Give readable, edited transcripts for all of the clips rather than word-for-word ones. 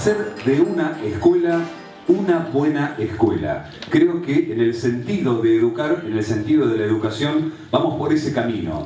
hacer de una escuela una buena escuela. Creo que en el sentido de educar, en el sentido de la educación, vamos por ese camino.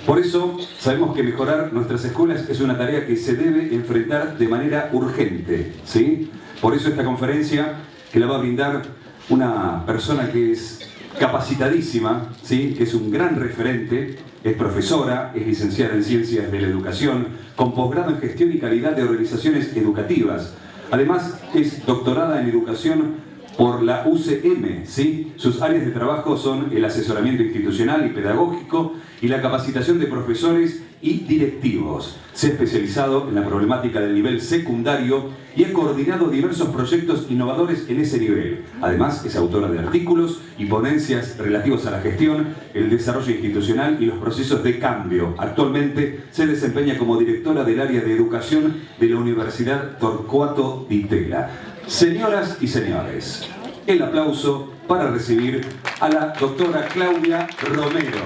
Por eso sabemos que mejorar nuestras escuelas es una tarea que se debe enfrentar de manera urgente, ¿sí? Por eso esta conferencia que la va a brindar una persona que es capacitadísima, ¿sí? Que es un gran referente, es profesora, es licenciada en Ciencias de la Educación, con posgrado en Gestión y Calidad de Organizaciones Educativas. Además, es doctorada en Educación por la UCM, ¿sí? Sus áreas de trabajo son el asesoramiento institucional y pedagógico y la capacitación de profesores y directivos. Se ha especializado en la problemática del nivel secundario y ha coordinado diversos proyectos innovadores en ese nivel. Además, es autora de artículos y ponencias relativos a la gestión, el desarrollo institucional y los procesos de cambio. Actualmente se desempeña como directora del área de educación de la Universidad Torcuato Di Tella. Señoras y señores, el aplauso para recibir a la doctora Claudia Romero.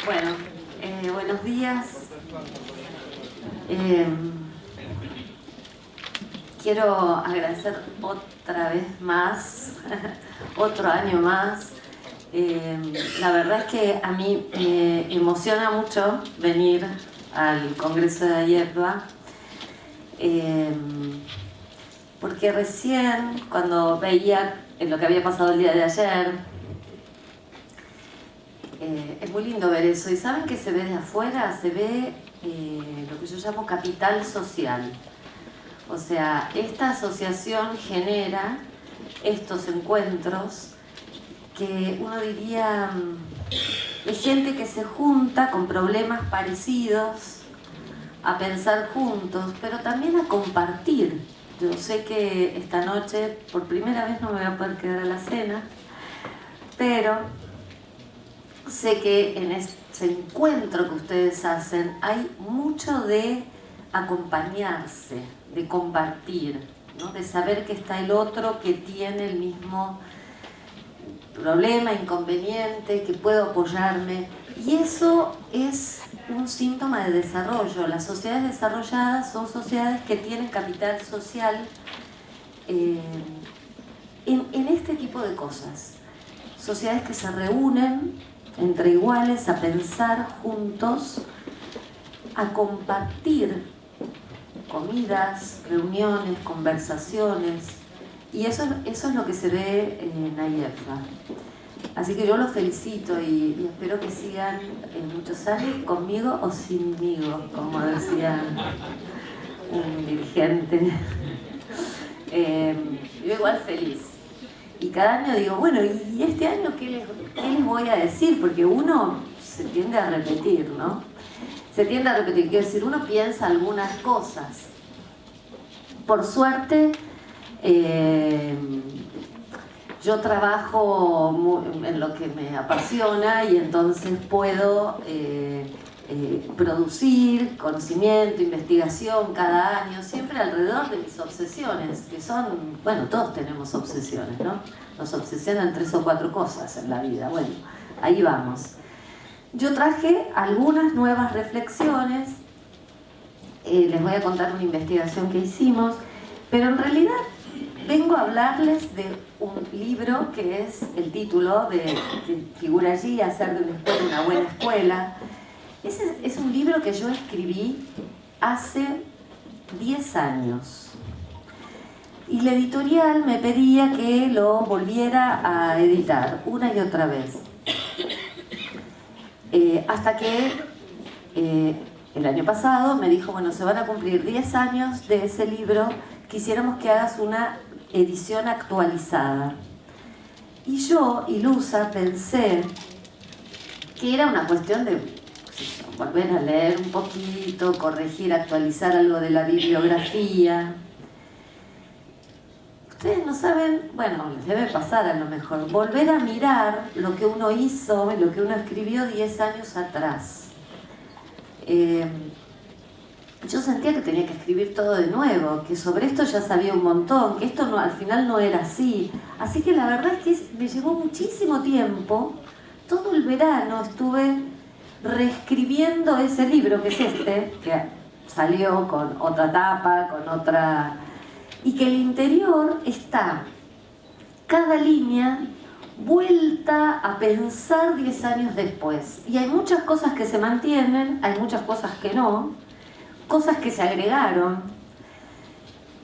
Bueno, buenos días. Quiero agradecer otra vez más, otro año más. La verdad es que a mí me emociona mucho venir al Congreso de AIEPBA, porque recién cuando veía lo que había pasado el día de ayer, es muy lindo ver eso. ¿Y saben qué se ve de afuera? Se ve lo que yo llamo capital social. O sea, esta asociación genera estos encuentros que uno diría de gente que se junta con problemas parecidos a pensar juntos, pero también a compartir. Yo sé que esta noche por primera vez no me voy a poder quedar a la cena, pero sé que en ese encuentro que ustedes hacen hay mucho de acompañarse, de compartir, ¿no? De saber que está el otro que tiene el mismo problema, inconveniente, que puedo apoyarme. Y eso es un síntoma de desarrollo. Las sociedades desarrolladas son sociedades que tienen capital social en este tipo de cosas. Sociedades que se reúnen entre iguales a pensar juntos, a compartir comidas, reuniones, conversaciones, y eso es lo que se ve en AIEPBA. Así que yo los felicito y espero que sigan muchos años conmigo o sinmigo, como decía un dirigente. Yo igual feliz. Y cada año digo, bueno, ¿y este año qué les voy a decir? Porque uno se tiende a repetir, ¿no? Se tiende a repetir, quiero decir, uno piensa algunas cosas. Por suerte, yo trabajo en lo que me apasiona y entonces puedo producir conocimiento, investigación cada año, siempre alrededor de mis obsesiones, que son, bueno, todos tenemos obsesiones, ¿no? Nos obsesionan 3 o 4 cosas en la vida. Bueno, ahí vamos. Yo traje algunas nuevas reflexiones, les voy a contar una investigación que hicimos, pero en realidad vengo a hablarles de un libro que es el título que figura allí, Hacer de una escuela una buena escuela. Ese es un libro que yo escribí hace 10 años. Y la editorial me pedía que lo volviera a editar una y otra vez. Hasta que el año pasado me dijo, bueno, se van a cumplir 10 años de ese libro, quisiéramos que hagas una edición actualizada. Y yo, ilusa, pensé que era una cuestión de volver a leer un poquito, corregir, actualizar algo de la bibliografía. Ustedes no saben, bueno, les debe pasar a lo mejor, volver a mirar lo que uno hizo, lo que uno escribió 10 años atrás. Yo sentía que tenía que escribir todo de nuevo, que sobre esto ya sabía un montón, que esto no, al final no era así. Así que la verdad es que me llevó muchísimo tiempo. Todo el verano estuve reescribiendo ese libro, que es este, que salió con otra tapa, con otra... Y que el interior está, cada línea, vuelta a pensar 10 años después. Y hay muchas cosas que se mantienen, hay muchas cosas que no, cosas que se agregaron.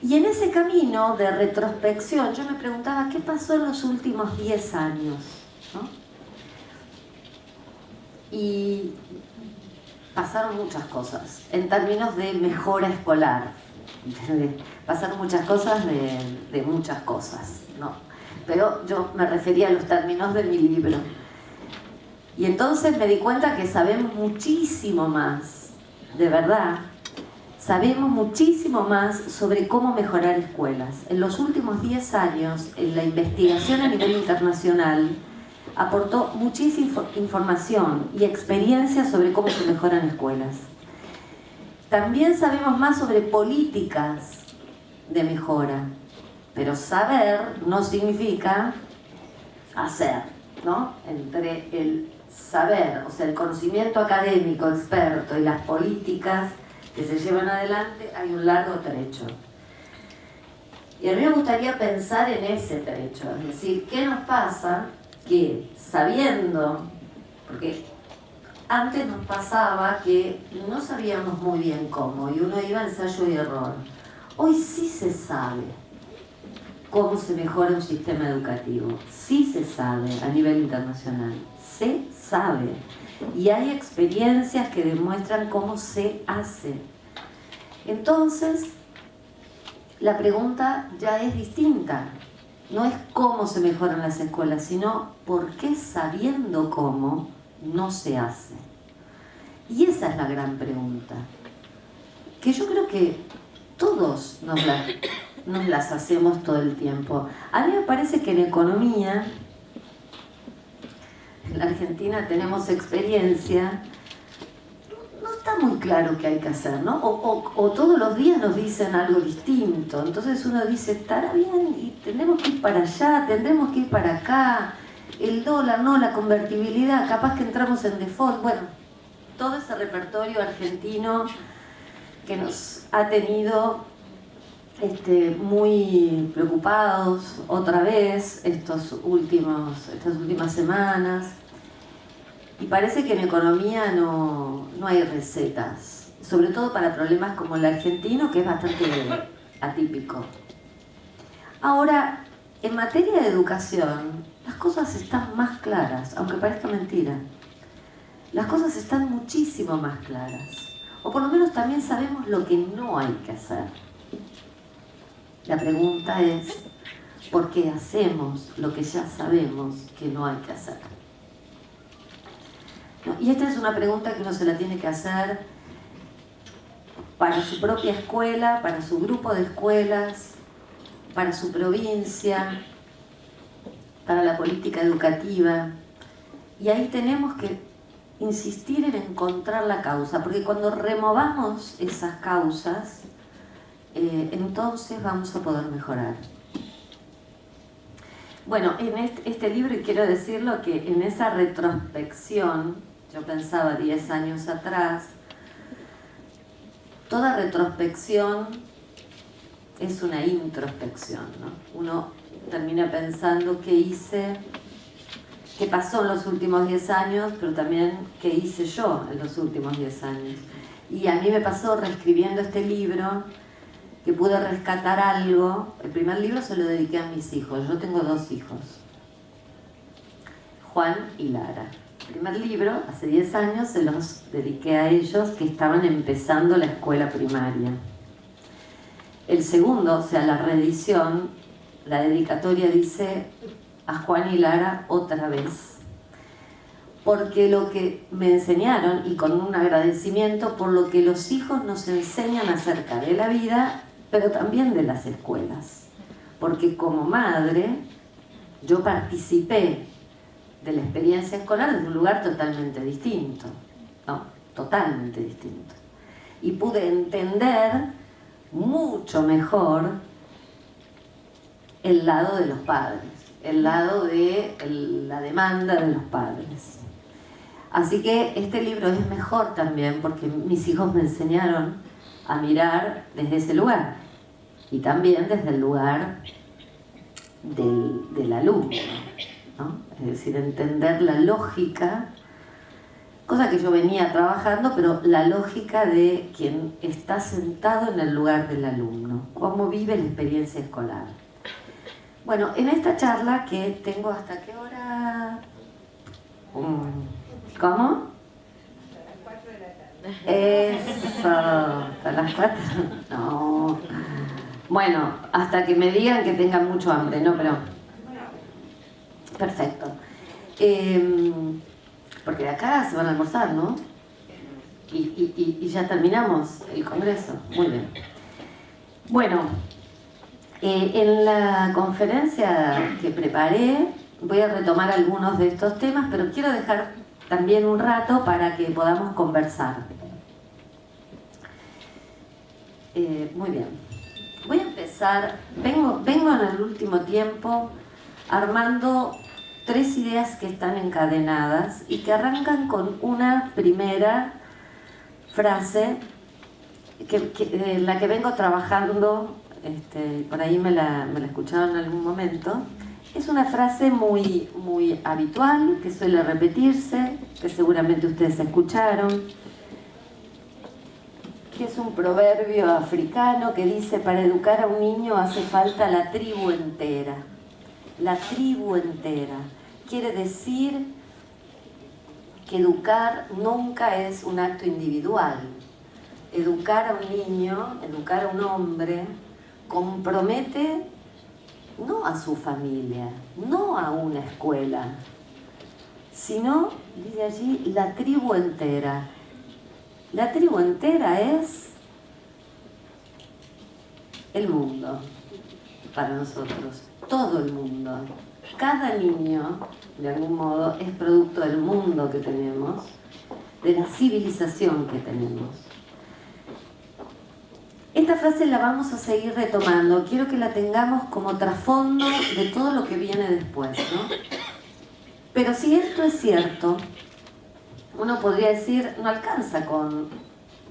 Y en ese camino de retrospección yo me preguntaba qué pasó en los últimos 10 años, ¿no? Y pasaron muchas cosas en términos de mejora escolar. Pasaron muchas cosas de muchas cosas, ¿no? Pero yo me refería a los términos de mi libro. Y entonces me di cuenta que sabemos muchísimo más, de verdad, sabemos muchísimo más sobre cómo mejorar escuelas. En los últimos 10 años, en la investigación a nivel internacional, aportó muchísima información y experiencia sobre cómo se mejoran escuelas. También sabemos más sobre políticas de mejora, pero saber no significa hacer, ¿no? Entre el saber, o sea, el conocimiento académico, experto, y las políticas que se llevan adelante, hay un largo trecho. Y a mí me gustaría pensar en ese trecho, es decir, ¿qué nos pasa? Que sabiendo, porque antes nos pasaba que no sabíamos muy bien cómo y uno iba a ensayo y error. Hoy sí se sabe cómo se mejora un sistema educativo, sí se sabe a nivel internacional, se sabe. Y hay experiencias que demuestran cómo se hace. Entonces, la pregunta ya es distinta. No es cómo se mejoran las escuelas, sino por qué sabiendo cómo no se hace. Y esa es la gran pregunta, que yo creo que todos nos las hacemos todo el tiempo. A mí me parece que en economía, en la Argentina tenemos experiencia, no está muy claro qué hay que hacer, ¿no? O todos los días nos dicen algo distinto. Entonces uno dice, estará bien, y tendremos que ir para allá, tendremos que ir para acá, el dólar, no, la convertibilidad, capaz que entramos en default. Bueno, todo ese repertorio argentino que nos ha tenido muy preocupados otra vez estas últimas semanas. Y parece que en economía no hay recetas, sobre todo para problemas como el argentino, que es bastante atípico. Ahora, en materia de educación, las cosas están más claras, aunque parezca mentira. Las cosas están muchísimo más claras. O por lo menos también sabemos lo que no hay que hacer. La pregunta es, ¿por qué hacemos lo que ya sabemos que no hay que hacer? Y esta es una pregunta que uno se la tiene que hacer para su propia escuela, para su grupo de escuelas, para su provincia, para la política educativa. Y ahí tenemos que insistir en encontrar la causa, porque cuando removamos esas causas, entonces vamos a poder mejorar. Bueno, en este libro, y quiero decirlo, que en esa retrospección, yo pensaba 10 años atrás, toda retrospección es una introspección, ¿no? Uno termina pensando qué hice, qué pasó en los últimos 10 años, pero también qué hice yo en los últimos 10 años. Y a mí me pasó reescribiendo este libro, que pude rescatar algo. El primer libro se lo dediqué a mis hijos. Yo tengo 2 hijos, Juan y Lara. El primer libro, hace 10 años, se los dediqué a ellos que estaban empezando la escuela primaria. El segundo, o sea, la reedición, la dedicatoria dice a Juan y Lara otra vez. Porque lo que me enseñaron, y con un agradecimiento por lo que los hijos nos enseñan acerca de la vida, pero también de las escuelas. Porque como madre, yo participé de la experiencia escolar desde un lugar totalmente distinto, ¿no? Totalmente distinto. Y pude entender mucho mejor el lado de los padres, el lado de la demanda de los padres. Así que este libro es mejor también porque mis hijos me enseñaron a mirar desde ese lugar y también desde el lugar del alumno, ¿no? Es decir, entender la lógica, cosa que yo venía trabajando, pero la lógica de quien está sentado en el lugar del alumno, cómo vive la experiencia escolar. Bueno, en esta charla que tengo, ¿hasta qué hora? ¿Cómo? Eso, hasta las 4. No. Bueno, hasta que me digan que tengan mucho hambre, ¿no? Pero. Perfecto. Porque de acá se van a almorzar, ¿no? Y ya terminamos el congreso. Muy bien. Bueno, en la conferencia que preparé voy a retomar algunos de estos temas, pero quiero dejar también un rato para que podamos conversar. Muy bien. Voy a empezar. Vengo en el último tiempo armando 3 ideas que están encadenadas y que arrancan con una primera frase en la que vengo trabajando, por ahí me la escucharon en algún momento. Es una frase muy, muy habitual, que suele repetirse, que seguramente ustedes escucharon, que es un proverbio africano que dice: para educar a un niño hace falta la tribu entera. La tribu entera. Quiere decir que educar nunca es un acto individual. Educar a un niño, educar a un hombre, compromete no a su familia, no a una escuela, sino, dice allí, la tribu entera. La tribu entera es el mundo para nosotros, todo el mundo. Cada niño, de algún modo, es producto del mundo que tenemos, de la civilización que tenemos. Esta frase la vamos a seguir retomando. Quiero que la tengamos como trasfondo de todo lo que viene después, ¿no? Pero si esto es cierto, uno podría decir, no alcanza con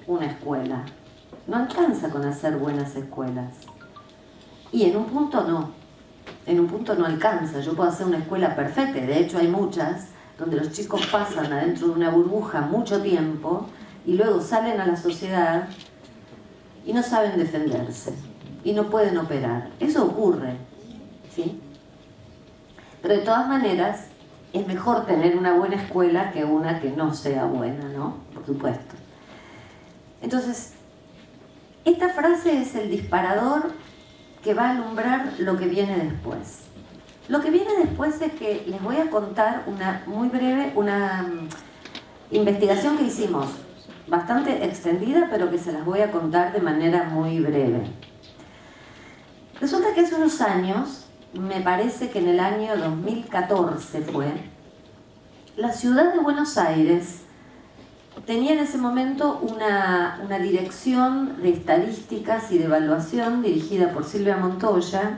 una escuela, no alcanza con hacer buenas escuelas. Y en un punto no alcanza. Yo puedo hacer una escuela perfecta, de hecho hay muchas, donde los chicos pasan adentro de una burbuja mucho tiempo y luego salen a la sociedad y no saben defenderse y no pueden operar. Eso ocurre, ¿sí? Pero de todas maneras, es mejor tener una buena escuela que una que no sea buena, ¿no? Por supuesto. Entonces, esta frase es el disparador que va a alumbrar lo que viene después. Lo que viene después es que les voy a contar una investigación que hicimos, bastante extendida, pero que se las voy a contar de manera muy breve. Resulta que hace unos años, me parece que en el año 2014 fue, la ciudad de Buenos Aires tenía en ese momento una dirección de estadísticas y de evaluación dirigida por Silvia Montoya,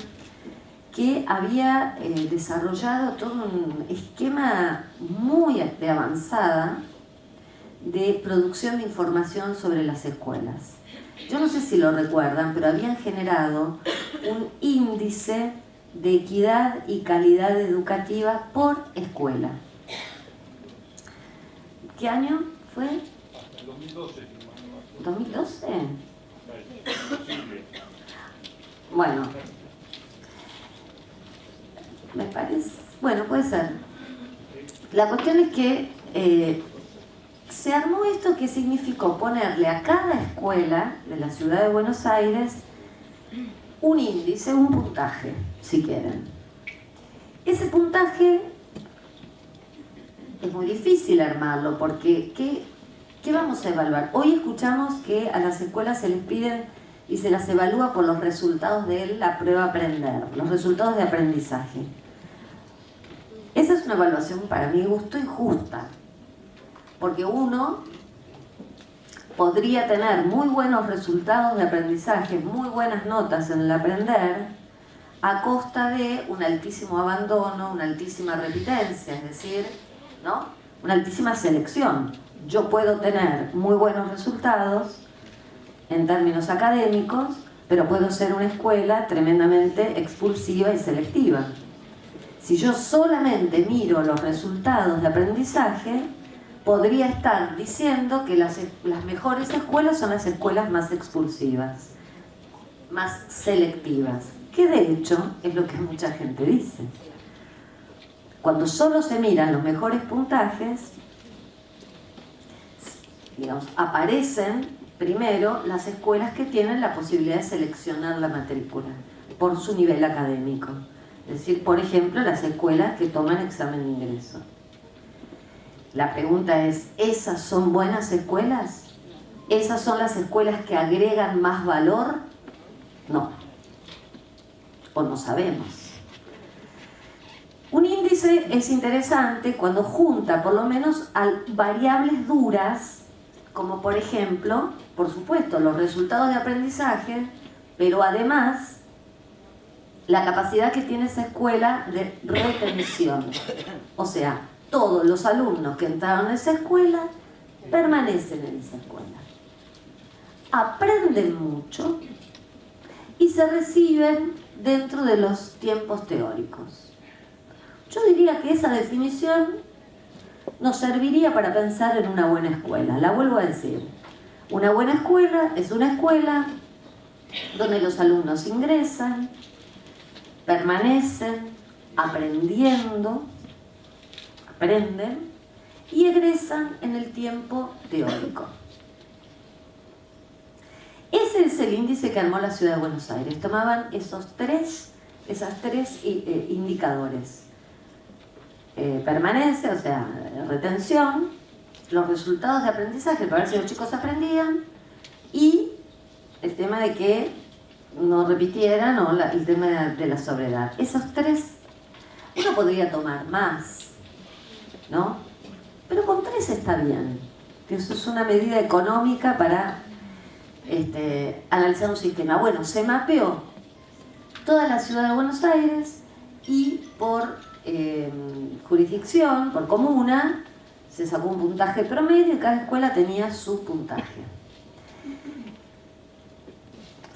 que había desarrollado todo un esquema muy de avanzada de producción de información sobre las escuelas. Yo no sé si lo recuerdan, pero habían generado un índice de equidad y calidad educativa por escuela. ¿Qué año fue? 2012. ¿2012? Bueno, me parece... Bueno, puede ser. La cuestión es que se armó esto que significó ponerle a cada escuela de la ciudad de Buenos Aires un índice, un puntaje, si quieren. Ese puntaje es muy difícil armarlo porque ¿qué vamos a evaluar? Hoy escuchamos que a las escuelas se les piden y se las evalúa por los resultados de la prueba Aprender, los resultados de aprendizaje. Esa es una evaluación para mi gusto injusta, porque uno podría tener muy buenos resultados de aprendizaje, muy buenas notas en el aprender, a costa de un altísimo abandono, una altísima repitencia, es decir, ¿no? Una altísima selección. Yo puedo tener muy buenos resultados en términos académicos, pero puedo ser una escuela tremendamente expulsiva y selectiva. Si yo solamente miro los resultados de aprendizaje, podría estar diciendo que las mejores escuelas son las escuelas más expulsivas, más selectivas, que de hecho es lo que mucha gente dice. Cuando solo se miran los mejores puntajes, digamos, aparecen primero las escuelas que tienen la posibilidad de seleccionar la matrícula por su nivel académico. Es decir, por ejemplo, las escuelas que toman examen de ingreso. La pregunta es, ¿esas son buenas escuelas? ¿Esas son las escuelas que agregan más valor? No. O no sabemos. Un índice es interesante cuando junta por lo menos variables duras, como por ejemplo, por supuesto, los resultados de aprendizaje, pero además la capacidad que tiene esa escuela de retención. O sea, todos los alumnos que entraron a esa escuela permanecen en esa escuela. Aprenden mucho y se reciben dentro de los tiempos teóricos. Yo diría que esa definición nos serviría para pensar en una buena escuela. La vuelvo a decir. Una buena escuela es una escuela donde los alumnos ingresan, permanecen aprendiendo, aprenden y egresan en el tiempo teórico. Ese es el índice que armó la Ciudad de Buenos Aires. Tomaban esas tres indicadores. Permanencia, o sea, retención, los resultados de aprendizaje para ver si los chicos aprendían y el tema de que no repitieran o el tema de la sobriedad. Esos tres, uno podría tomar más, ¿no? Pero con 3 está bien. Eso es una medida económica para analizar un sistema. Bueno, se mapeó toda la Ciudad de Buenos Aires y por jurisdicción, por comuna, se sacó un puntaje promedio y cada escuela tenía su puntaje.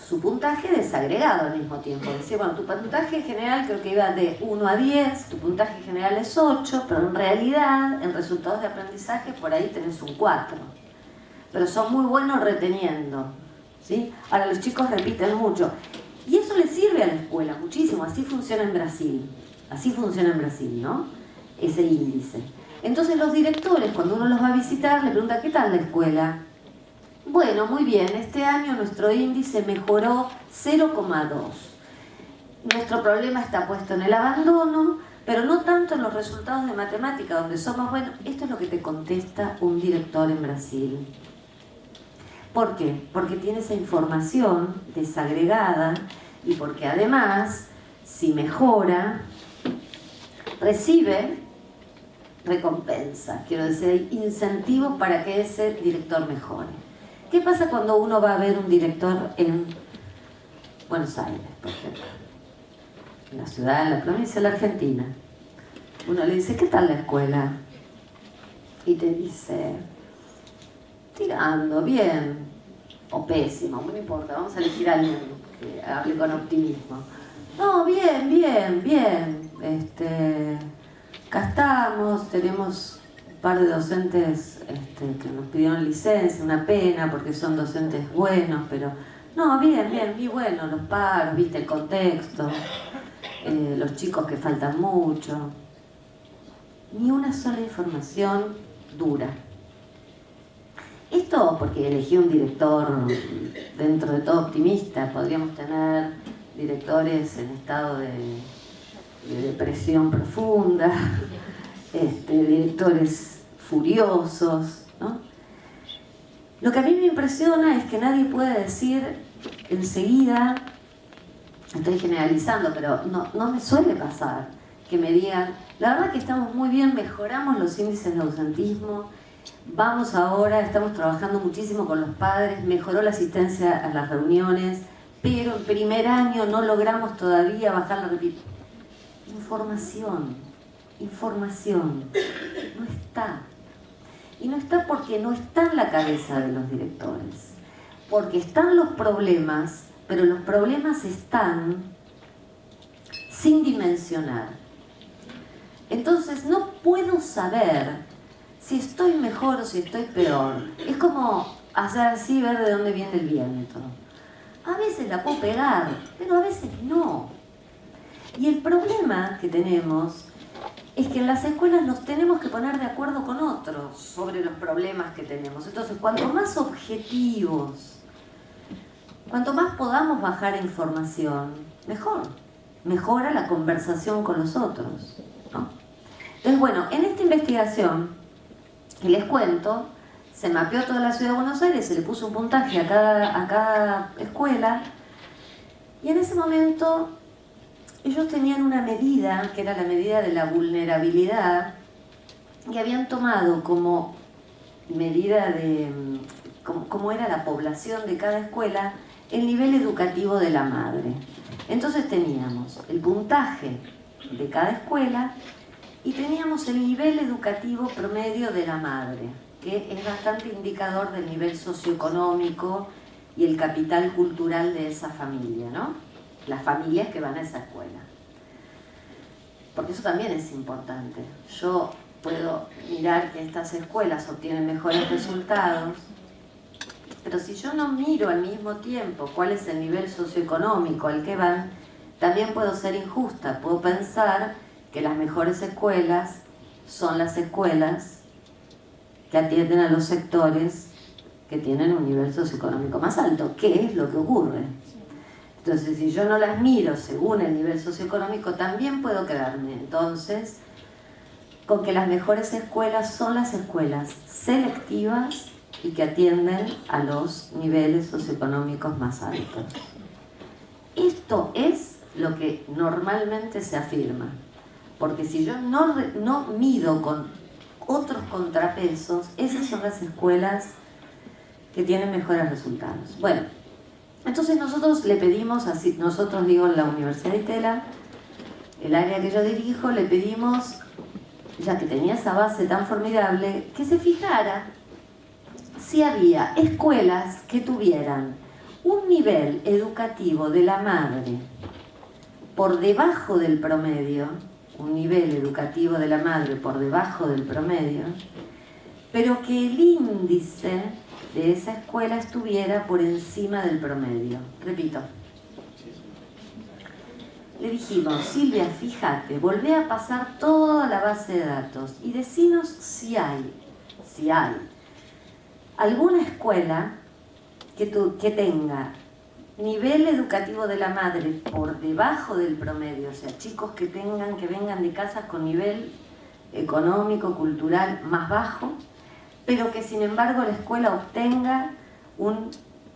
Su puntaje desagregado al mismo tiempo. Es decir, bueno, tu puntaje general creo que iba de 1 a 10, tu puntaje general es 8, pero en realidad, en resultados de aprendizaje, por ahí tenés un 4. Pero son muy buenos reteniendo, ¿sí? Ahora, los chicos repiten mucho. Y eso les sirve a la escuela muchísimo. Así funciona en Brasil. Así funciona en Brasil, ¿no? Ese índice. Entonces los directores, cuando uno los va a visitar, le pregunta, ¿qué tal la escuela? Bueno, muy bien, este año nuestro índice mejoró 0,2. Nuestro problema está puesto en el abandono, pero no tanto en los resultados de matemática, donde somos buenos. Esto es lo que te contesta un director en Brasil. ¿Por qué? Porque tiene esa información desagregada y porque además, si mejora, recibe recompensa, quiero decir, hay incentivos para que ese director mejore. ¿Qué pasa cuando uno va a ver un director en Buenos Aires, por ejemplo? En la ciudad, en la provincia de la Argentina. Uno le dice, ¿qué tal la escuela? Y te dice, tirando, bien, o pésimo, no me importa, vamos a elegir a alguien que hable con optimismo. No, bien, bien, bien. Acá estamos, tenemos un par de docentes que nos pidieron licencia, una pena porque son docentes buenos, pero no, bien, bien, muy bueno, los paros, viste el contexto, los chicos que faltan mucho. Ni una sola información dura. Esto porque elegí un director dentro de todo optimista. Podríamos tener directores en estado de depresión profunda, directores furiosos, ¿no? Lo que a mí me impresiona es que nadie puede decir enseguida, estoy generalizando, pero no me suele pasar, que me digan, la verdad que estamos muy bien, mejoramos los índices de ausentismo, vamos ahora, estamos trabajando muchísimo con los padres, mejoró la asistencia a las reuniones, pero en primer año no logramos todavía bajar la repetición. Información, no está. Y no está porque no está en la cabeza de los directores. porque están los problemas, pero los problemas están sin dimensionar. Entonces no puedo saber si estoy mejor o si estoy peor. Es como hacer así, ver de dónde viene el viento. A veces la puedo pegar, pero a veces no. Y el problema que tenemos es que en las escuelas nos tenemos que poner de acuerdo con otros sobre los problemas que tenemos. Entonces, cuanto más objetivos, cuanto más podamos bajar información, mejor. Mejora la conversación con los otros, ¿no? Entonces, bueno, en esta investigación que les cuento, se mapeó toda la ciudad de Buenos Aires, se le puso un puntaje a cada escuela, y en ese momento ellos tenían una medida, que era la medida de la vulnerabilidad, que habían tomado como medida de cómo era la población de cada escuela, el nivel educativo de la madre. Entonces teníamos el puntaje de cada escuela y teníamos el nivel educativo promedio de la madre, que es bastante indicador del nivel socioeconómico y el capital cultural de esa familia, ¿no? Las familias que van a esa escuela. Porque eso también es importante. Yo puedo mirar que estas escuelas obtienen mejores resultados, pero si yo no miro al mismo tiempo cuál es el nivel socioeconómico al que van, también puedo ser injusta. Puedo pensar que las mejores escuelas son las escuelas que atienden a los sectores que tienen un nivel socioeconómico más alto. ¿Qué es lo que ocurre? Entonces, si yo no las miro según el nivel socioeconómico, también puedo quedarme entonces con que las mejores escuelas son las escuelas selectivas y que atienden a los niveles socioeconómicos más altos. Esto es lo que normalmente se afirma, porque si yo no mido con otros contrapesos, esas son las escuelas que tienen mejores resultados. Bueno, entonces nosotros le pedimos, así, nosotros digo en la Universidad de Itela, el área que yo dirijo, le pedimos, ya que tenía esa base tan formidable, que se fijara si había escuelas que tuvieran un nivel educativo de la madre por debajo del promedio, un nivel educativo de la madre por debajo del promedio, pero que el índice de esa escuela estuviera por encima del promedio. Repito. Le dijimos, Silvia, fíjate, volvé a pasar toda la base de datos y decinos si hay alguna escuela que tenga nivel educativo de la madre por debajo del promedio, o sea, chicos que vengan de casas con nivel económico, cultural más bajo, pero que sin embargo la escuela obtenga un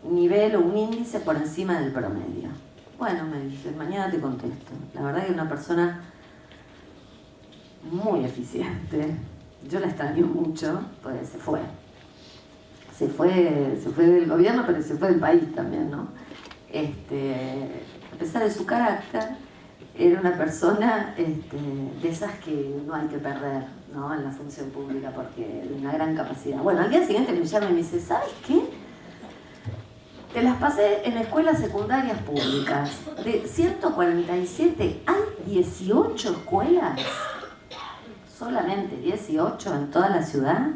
nivel o un índice por encima del promedio. Bueno, me dice, mañana te contesto. La verdad que es una persona muy eficiente. Yo la extraño mucho, pues se fue. Se fue del gobierno, pero se fue del país también, ¿no? A pesar de su carácter, era una persona de esas que no hay que perder, ¿no? En la función pública, porque de una gran capacidad. Bueno, al día siguiente me llama y me dice, ¿sabes qué? Te las pasé en escuelas secundarias públicas. De 147, hay 18 escuelas, solamente 18 en toda la ciudad,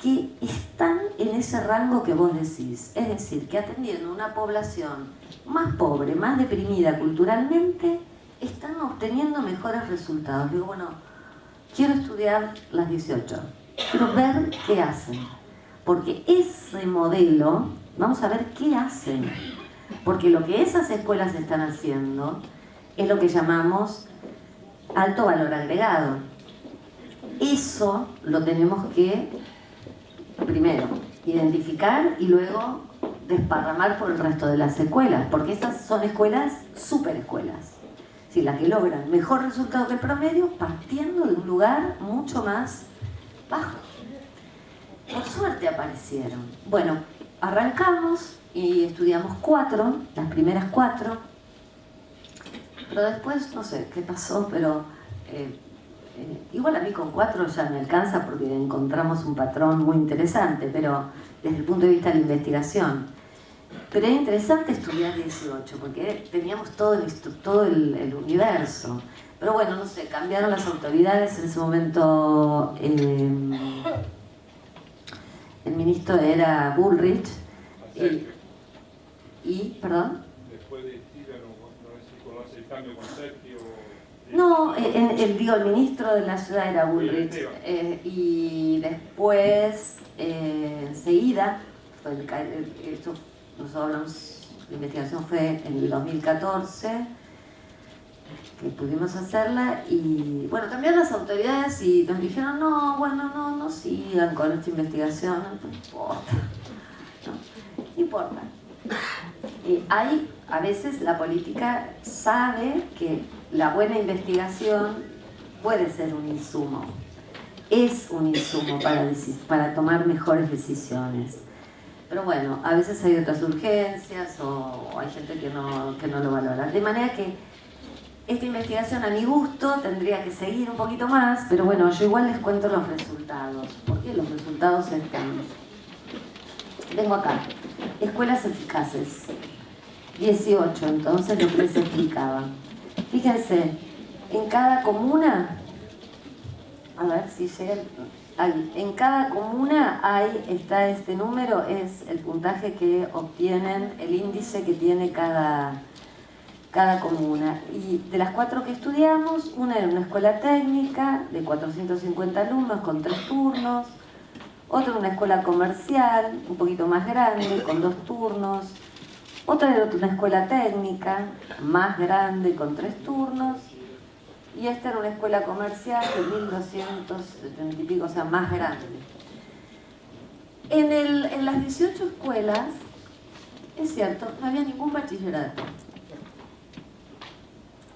que están en ese rango que vos decís. Es decir, que atendiendo a una población más pobre, más deprimida culturalmente, están obteniendo mejores resultados. Digo, bueno, quiero estudiar las 18. Quiero ver qué hacen. Porque ese modelo, vamos a ver qué hacen. Porque lo que esas escuelas están haciendo es lo que llamamos alto valor agregado. Eso lo tenemos que, primero, identificar y luego desparramar por el resto de las escuelas, porque esas son escuelas, super escuelas, ¿sí? Las que logran mejor resultado que el promedio partiendo de un lugar mucho más bajo. Por suerte aparecieron. Bueno, arrancamos y estudiamos 4, las primeras 4, pero después no sé qué pasó, pero igual a mí con 4 ya me alcanza porque encontramos un patrón muy interesante, pero desde el punto de vista de la investigación. Pero era interesante estudiar 18 porque teníamos todo el universo. Pero bueno, no sé, cambiaron las autoridades. En ese momento el ministro era Bullrich. Perdón. Después de Stiller, no sé si conoce el cambio con Sergio. No, el ministro de la ciudad era Bullrich. Y después, enseguida, nosotros hablamos, la investigación fue en el 2014, que pudimos hacerla, y bueno, cambiaron las autoridades y nos dijeron, no sigan con esta investigación, no importa, no importa. A veces la política sabe que la buena investigación puede ser un insumo, es un insumo para tomar mejores decisiones. Pero bueno, a veces hay otras urgencias o hay gente que no lo valora. De manera que esta investigación a mi gusto tendría que seguir un poquito más, pero bueno, yo igual les cuento los resultados, porque los resultados están. Tengo acá, escuelas eficaces, 18, entonces lo que les explicaba. Fíjense, en cada comuna, a ver si llega ahí, en cada comuna está este número, es el puntaje que obtienen, el índice que tiene cada comuna. Y de las 4 que estudiamos, una era una escuela técnica de 450 alumnos con 3 turnos, otra una escuela comercial, un poquito más grande, con 2 turnos, otra era una escuela técnica, más grande, con 3 turnos, y esta era una escuela comercial de 1270 y pico, o sea, más grande. En las 18 escuelas, es cierto, no había ningún bachillerato.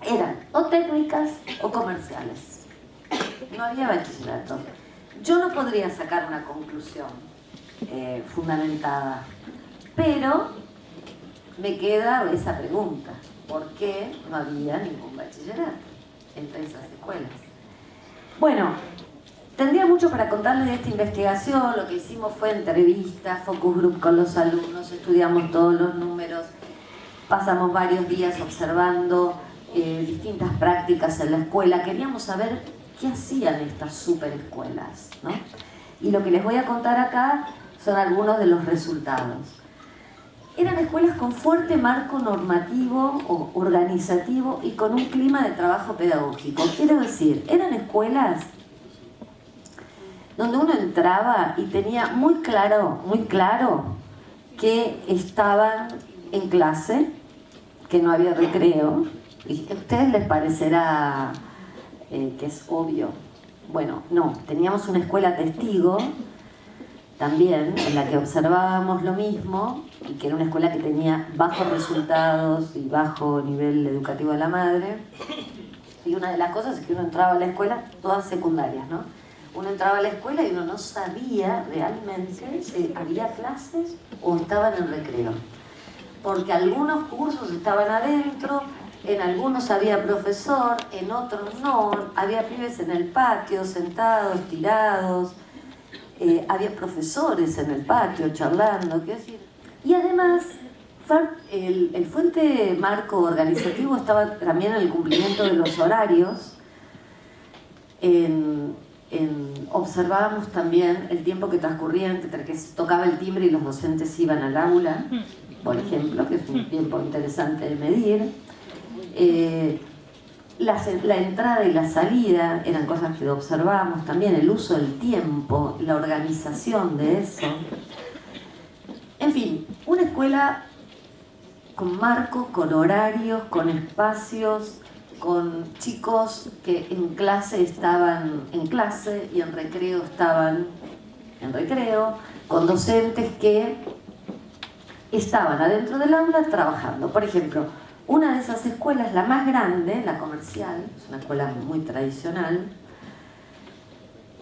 Eran o técnicas o comerciales. No había bachillerato. Yo no podría sacar una conclusión fundamentada, pero me queda esa pregunta. ¿Por qué no había ningún bachillerato entre esas escuelas? Bueno, tendría mucho para contarles de esta investigación. Lo que hicimos fue entrevistas, focus group con los alumnos, estudiamos todos los números, pasamos varios días observando distintas prácticas en la escuela. Queríamos saber qué hacían estas superescuelas, ¿no? Y lo que les voy a contar acá son algunos de los resultados. Eran escuelas con fuerte marco normativo o organizativo y con un clima de trabajo pedagógico. Quiero decir, eran escuelas donde uno entraba y tenía muy claro que estaban en clase, que no había recreo. Y a ustedes les parecerá que es obvio. Bueno, no, teníamos una escuela testigo también, en la que observábamos lo mismo, y que era una escuela que tenía bajos resultados y bajo nivel educativo de la madre. Y una de las cosas es que uno entraba a la escuela, todas secundarias, ¿no? Uno entraba a la escuela y uno no sabía realmente si había clases o estaban en recreo. Porque algunos cursos estaban adentro, en algunos había profesor, en otros no, había pibes en el patio, sentados, tirados, había profesores en el patio charlando, quiero decir. Y además, el fuerte marco organizativo estaba también en el cumplimiento de los horarios. Observábamos también el tiempo que transcurría entre que se tocaba el timbre y los docentes iban al aula, por ejemplo, que es un tiempo interesante de medir. La entrada y la salida eran cosas que observábamos también, el uso del tiempo, la organización de eso. En fin, una escuela con marco, con horarios, con espacios, con chicos que en clase estaban en clase y en recreo estaban en recreo, con docentes que estaban adentro del aula trabajando. Por ejemplo, una de esas escuelas, la más grande, la comercial, es una escuela muy tradicional,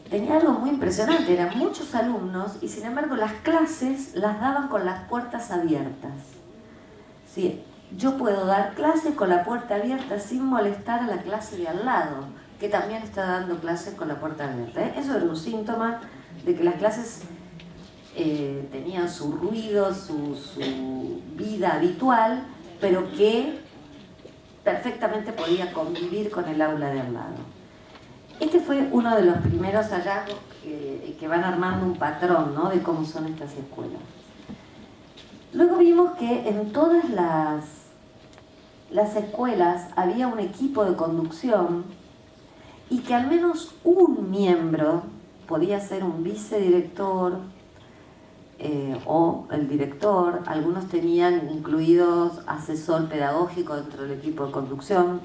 tenía algo muy impresionante, eran muchos alumnos y sin embargo las clases las daban con las puertas abiertas. ¿Sí? yo puedo dar clases con la puerta abierta sin molestar a la clase de al lado, que también está dando clases con la puerta abierta. Eso era un síntoma de que las clases tenían su ruido, su vida habitual, pero que perfectamente podía convivir con el aula de al lado. Este fue uno de los primeros hallazgos que van armando un patrón, ¿no?, de cómo son estas escuelas. Luego vimos que en todas las escuelas había un equipo de conducción y que al menos un miembro, podía ser un vicedirector o el director, algunos tenían incluidos asesor pedagógico dentro del equipo de conducción.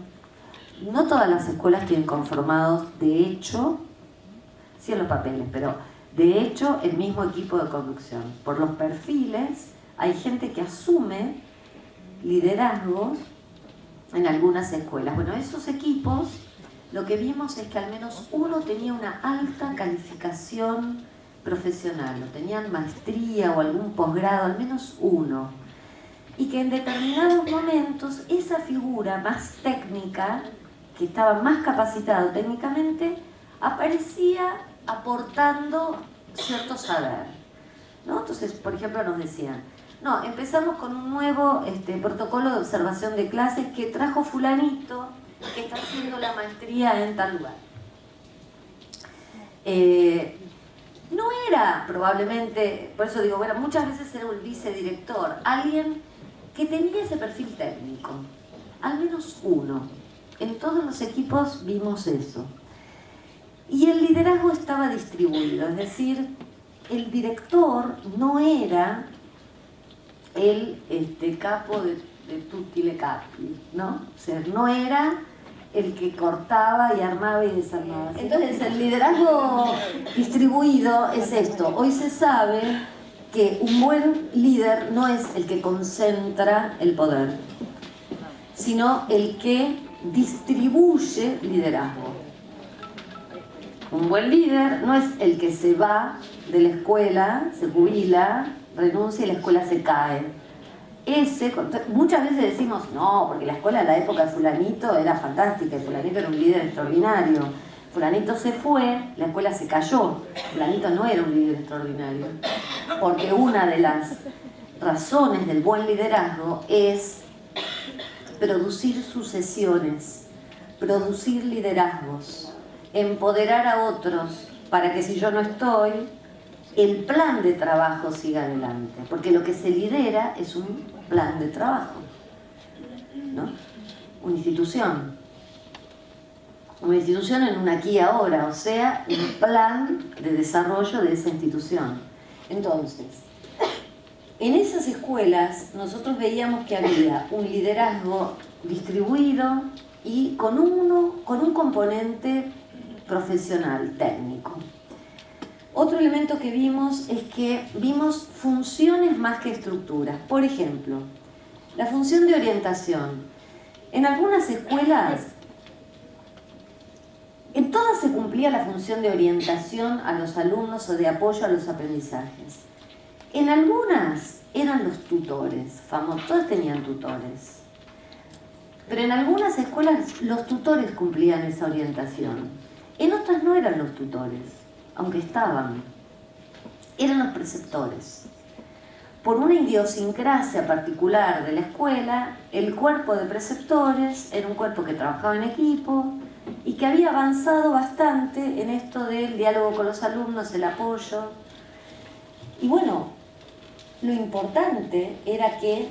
No todas las escuelas tienen conformados, de hecho, sí en los papeles, pero de hecho el mismo equipo de conducción. Por los perfiles hay gente que asume liderazgos en algunas escuelas. Bueno, esos equipos, lo que vimos es que al menos uno tenía una alta calificación profesional, o tenían maestría o algún posgrado, al menos uno. Y que en determinados momentos esa figura más técnica, que estaba más capacitado técnicamente, aparecía aportando cierto saber, ¿no? Entonces, por ejemplo, nos decían, no, empezamos con un nuevo protocolo de observación de clases que trajo fulanito que está haciendo la maestría en tal lugar. No era probablemente, por eso digo, bueno, muchas veces era un vicedirector, alguien que tenía ese perfil técnico, al menos uno. En todos los equipos vimos eso. Y el liderazgo estaba distribuido, es decir, el director no era el capo de tutti le capi, ¿no? O sea, no era el que cortaba y armaba y desarmaba. Entonces, el liderazgo distribuido es esto. Hoy se sabe que un buen líder no es el que concentra el poder, sino el que distribuye liderazgo. Un buen líder no es el que se va de la escuela, se jubila, renuncia y la escuela se cae. Muchas veces decimos, no, porque la escuela en la época de fulanito era fantástica, y fulanito era un líder extraordinario. Fulanito se fue, la escuela se cayó. Fulanito no era un líder extraordinario. Porque una de las razones del buen liderazgo es producir sucesiones, producir liderazgos, empoderar a otros para que si yo no estoy, el plan de trabajo siga adelante, porque lo que se lidera es un plan de trabajo, ¿no? Una institución en un aquí y ahora, o sea, un plan de desarrollo de esa institución. Entonces, en esas escuelas nosotros veíamos que había un liderazgo distribuido y con un componente profesional, técnico. Otro elemento que vimos es que vimos funciones más que estructuras. Por ejemplo, la función de orientación. En algunas escuelas, en todas se cumplía la función de orientación a los alumnos o de apoyo a los aprendizajes. En algunas eran los tutores, todas tenían tutores. Pero en algunas escuelas los tutores cumplían esa orientación. En otras no eran los tutores, aunque estaban, eran los preceptores. Por una idiosincrasia particular de la escuela, el cuerpo de preceptores era un cuerpo que trabajaba en equipo y que había avanzado bastante en esto del diálogo con los alumnos, el apoyo. Y bueno, lo importante era que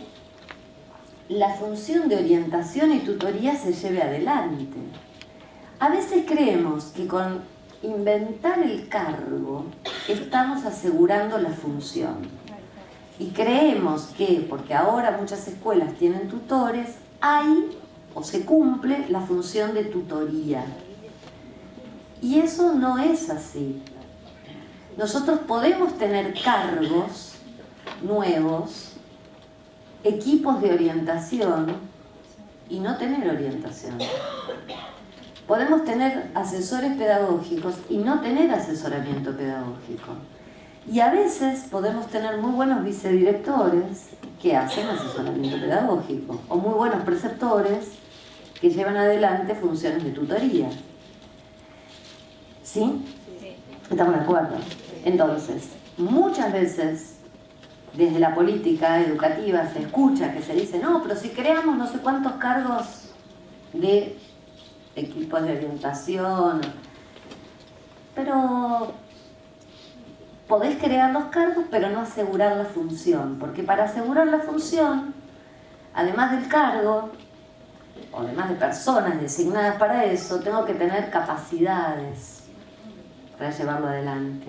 la función de orientación y tutoría se lleve adelante. A veces creemos que con inventar el cargo estamos asegurando la función y creemos que porque ahora muchas escuelas tienen tutores hay o se cumple la función de tutoría, y eso no es así. Nosotros podemos tener cargos nuevos, equipos de orientación y no tener orientación. Podemos tener asesores pedagógicos y no tener asesoramiento pedagógico. Y a veces podemos tener muy buenos vicedirectores que hacen asesoramiento pedagógico, o muy buenos preceptores que llevan adelante funciones de tutoría. ¿Sí? ¿Estamos de acuerdo? Entonces, muchas veces desde la política educativa se escucha que se dice, no, pero si creamos no sé cuántos cargos de equipos de orientación, pero podés crear los cargos pero no asegurar la función, porque para asegurar la función, además del cargo, o además de personas designadas para eso, tengo que tener capacidades para llevarlo adelante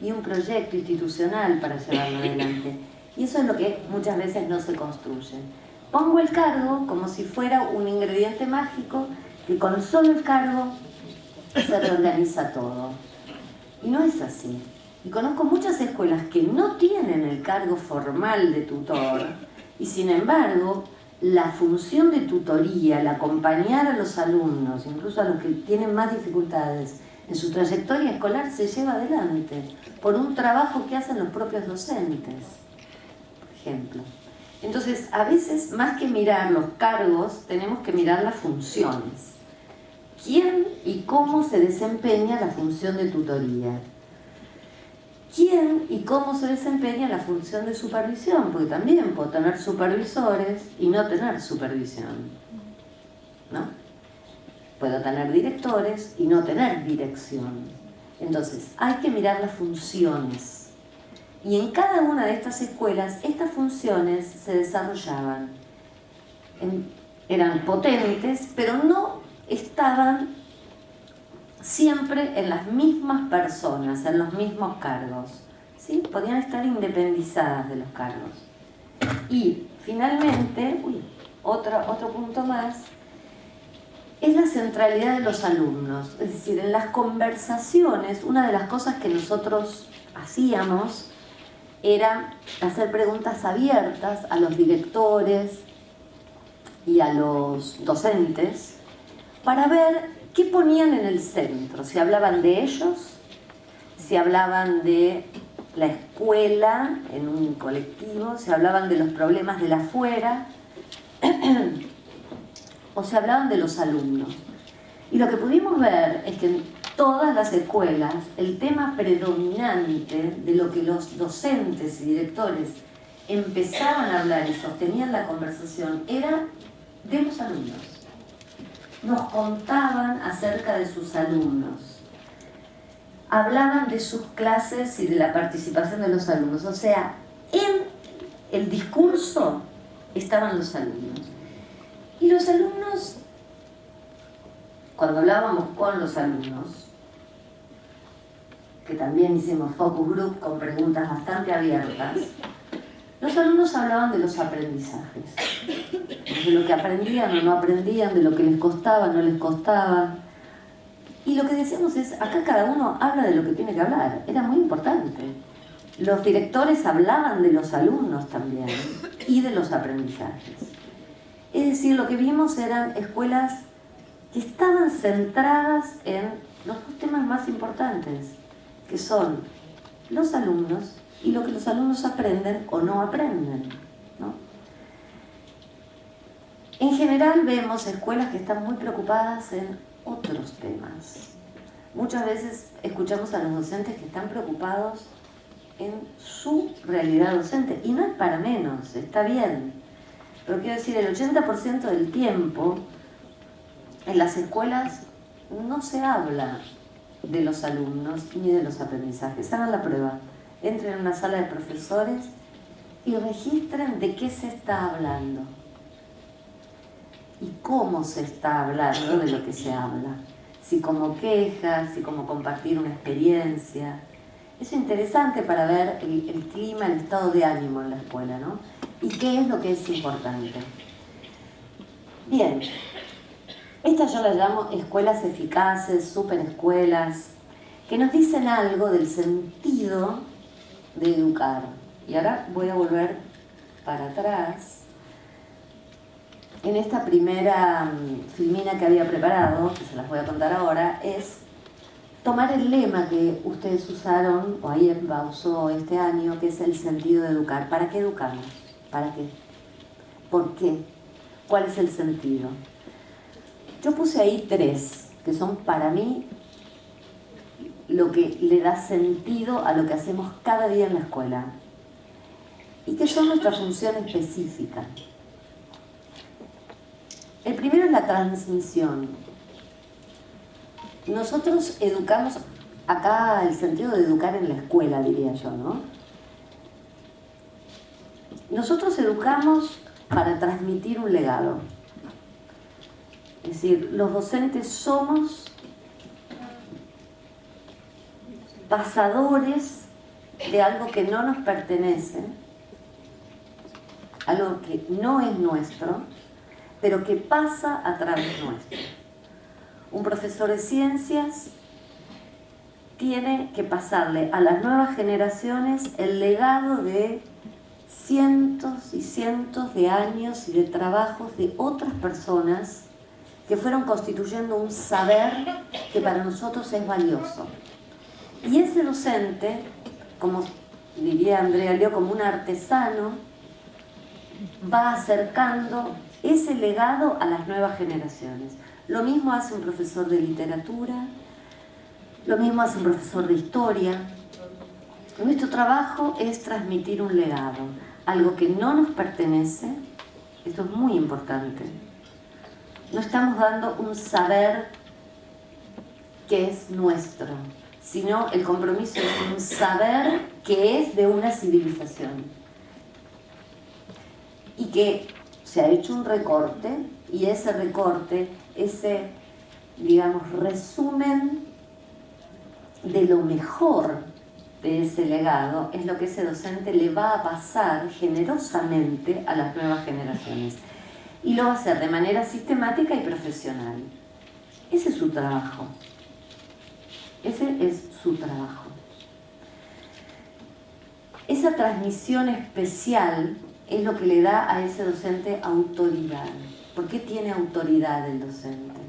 y un proyecto institucional para llevarlo adelante. Y eso es lo que muchas veces no se construye. Pongo el cargo como si fuera un ingrediente mágico que con solo el cargo se reorganiza todo. Y no es así. Y conozco muchas escuelas que no tienen el cargo formal de tutor y sin embargo la función de tutoría, el acompañar a los alumnos, incluso a los que tienen más dificultades en su trayectoria escolar, se lleva adelante por un trabajo que hacen los propios docentes, por ejemplo. Entonces, a veces, más que mirar los cargos, tenemos que mirar las funciones. ¿Quién y cómo se desempeña la función de tutoría? ¿Quién y cómo se desempeña la función de supervisión? Porque también puedo tener supervisores y no tener supervisión, ¿no? Puedo tener directores y no tener dirección. Entonces, hay que mirar las funciones. Y en cada una de estas escuelas, estas funciones se desarrollaban. Eran potentes, pero no estaban siempre en las mismas personas, en los mismos cargos. ¿Sí? Podían estar independizadas de los cargos. Y finalmente, otro punto más, es la centralidad de los alumnos. Es decir, en las conversaciones, una de las cosas que nosotros hacíamos era hacer preguntas abiertas a los directores y a los docentes para ver qué ponían en el centro, si hablaban de ellos, si hablaban de la escuela en un colectivo, si hablaban de los problemas del afuera, o se hablaban de los alumnos. Y lo que pudimos ver es que en todas las escuelas el tema predominante de lo que los docentes y directores empezaban a hablar y sostenían la conversación era de los alumnos. Nos contaban acerca de sus alumnos. Hablaban de sus clases y de la participación de los alumnos. O sea, en el discurso estaban los alumnos. Y los alumnos, cuando hablábamos con los alumnos, que también hicimos focus group con preguntas bastante abiertas, los alumnos hablaban de los aprendizajes, de lo que aprendían o no aprendían, de lo que les costaba o no les costaba. Y lo que decíamos es, acá cada uno habla de lo que tiene que hablar, era muy importante. Los directores hablaban de los alumnos también y de los aprendizajes. Es decir, lo que vimos eran escuelas que estaban centradas en los dos temas más importantes, que son los alumnos y lo que los alumnos aprenden o no aprenden, ¿no? En general vemos escuelas que están muy preocupadas en otros temas. Muchas veces escuchamos a los docentes que están preocupados en su realidad docente, y no es para menos, está bien. Pero quiero decir, el 80% del tiempo en las escuelas no se habla de los alumnos ni de los aprendizajes. Hagan la prueba. Entren en una sala de profesores y registren de qué se está hablando y cómo se está hablando de lo que se habla. Si como queja, si como compartir una experiencia. Es interesante para ver el clima, el estado de ánimo en la escuela, ¿no? ¿Y qué es lo que es importante? Bien, estas yo las llamo escuelas eficaces, superescuelas, que nos dicen algo del sentido de educar. Y ahora voy a volver para atrás. En esta primera filmina que había preparado, que se las voy a contar ahora, es tomar el lema que ustedes usaron, o AIEPBA usó este año, que es el sentido de educar. ¿Para qué educamos? ¿Para qué? ¿Por qué? ¿Cuál es el sentido? Yo puse ahí 3, que son para mí lo que le da sentido a lo que hacemos cada día en la escuela y que son nuestra función específica. El primero es la transmisión. Nosotros educamos, acá el sentido de educar en la escuela, diría yo, ¿no? Nosotros educamos para transmitir un legado. Es decir, los docentes somos pasadores de algo que no nos pertenece, algo que no es nuestro, pero que pasa a través nuestro. Un profesor de ciencias tiene que pasarle a las nuevas generaciones el legado de cientos y cientos de años y de trabajos de otras personas que fueron constituyendo un saber que para nosotros es valioso. Y ese docente, como diría Andrea Leo, como un artesano, va acercando ese legado a las nuevas generaciones. Lo mismo hace un profesor de literatura, lo mismo hace un profesor de historia. Nuestro trabajo es transmitir un legado, algo que no nos pertenece. Esto es muy importante. No estamos dando un saber que es nuestro, sino el compromiso es un saber que es de una civilización y que se ha hecho un recorte, y ese recorte, ese, digamos, resumen de lo mejor de ese legado es lo que ese docente le va a pasar generosamente a las nuevas generaciones, y lo va a hacer de manera sistemática y profesional. Ese es su trabajo. Ese es su trabajo. Esa transmisión especial es lo que le da a ese docente autoridad. ¿Por qué tiene autoridad el docente?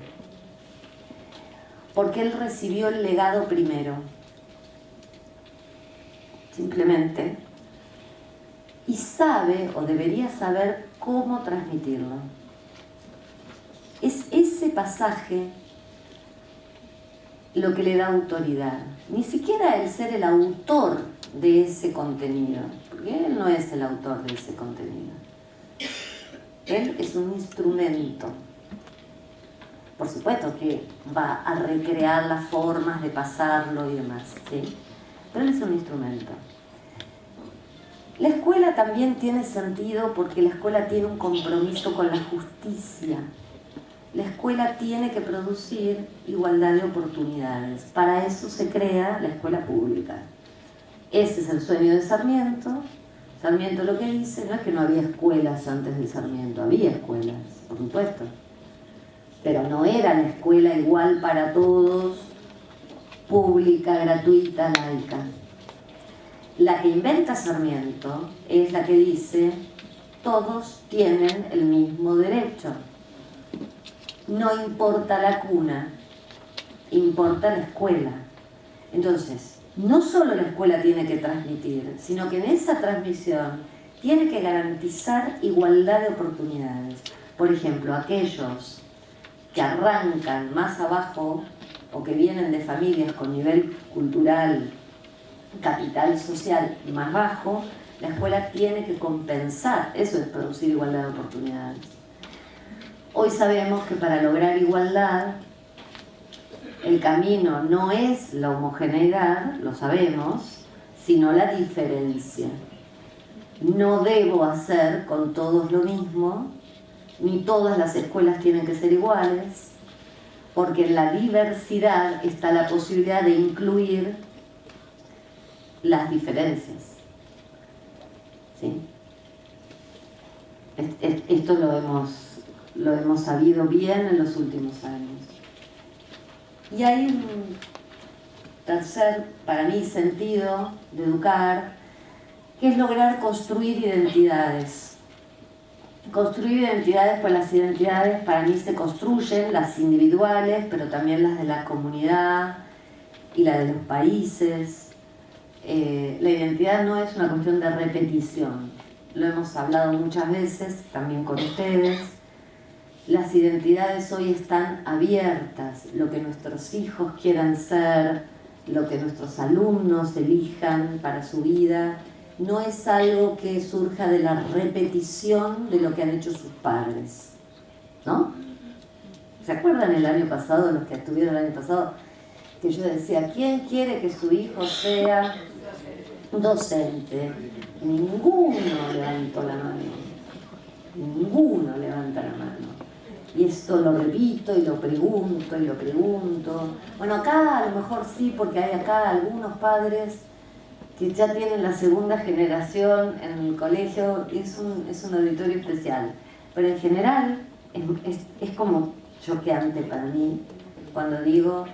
Porque él recibió el legado primero. Simplemente. Y sabe, o debería saber, cómo transmitirlo. Es ese pasaje lo que le da autoridad. Ni siquiera el ser el autor de ese contenido, porque él no es el autor de ese contenido. Él es un instrumento. Por supuesto que va a recrear las formas de pasarlo y demás, ¿sí? Pero él es un instrumento. La escuela también tiene sentido porque la escuela tiene un compromiso con la justicia. La escuela tiene que producir igualdad de oportunidades. Para eso se crea la escuela pública. Ese es el sueño de Sarmiento. Sarmiento lo que dice no es que no había escuelas antes de Sarmiento, había escuelas, por supuesto. Pero no era la escuela igual para todos, pública, gratuita, laica. La que inventa Sarmiento es la que dice todos tienen el mismo derecho. No importa la cuna, importa la escuela. Entonces, no solo la escuela tiene que transmitir, sino que en esa transmisión tiene que garantizar igualdad de oportunidades. Por ejemplo, aquellos que arrancan más abajo o que vienen de familias con nivel cultural, capital social más bajo, la escuela tiene que compensar. Eso es producir igualdad de oportunidades. Hoy sabemos que para lograr igualdad el camino no es la homogeneidad, lo sabemos, sino la diferencia. No debo hacer con todos lo mismo, ni todas las escuelas tienen que ser iguales, porque en la diversidad está la posibilidad de incluir las diferencias. ¿Sí? Esto lo hemos sabido bien en los últimos años. Y hay un tercer, para mí, sentido de educar, que es lograr construir identidades. Construir identidades, pues las identidades para mí se construyen, las individuales, pero también las de la comunidad y la de los países. La identidad no es una cuestión de repetición, lo hemos hablado muchas veces, también con ustedes. Las identidades hoy están abiertas, lo que nuestros hijos quieran ser, lo que nuestros alumnos elijan para su vida, no es algo que surja de la repetición de lo que han hecho sus padres, ¿no? ¿Se acuerdan el año pasado, los que estuvieron el año pasado, que yo decía, ¿quién quiere que su hijo sea docente? Ninguno levantó la mano, ninguno levanta la mano. Y esto lo repito y lo pregunto y lo pregunto. Bueno, acá a lo mejor sí, porque hay acá algunos padres que ya tienen la segunda generación en el colegio, es un auditorio especial. Pero en general es como choqueante para mí cuando digo,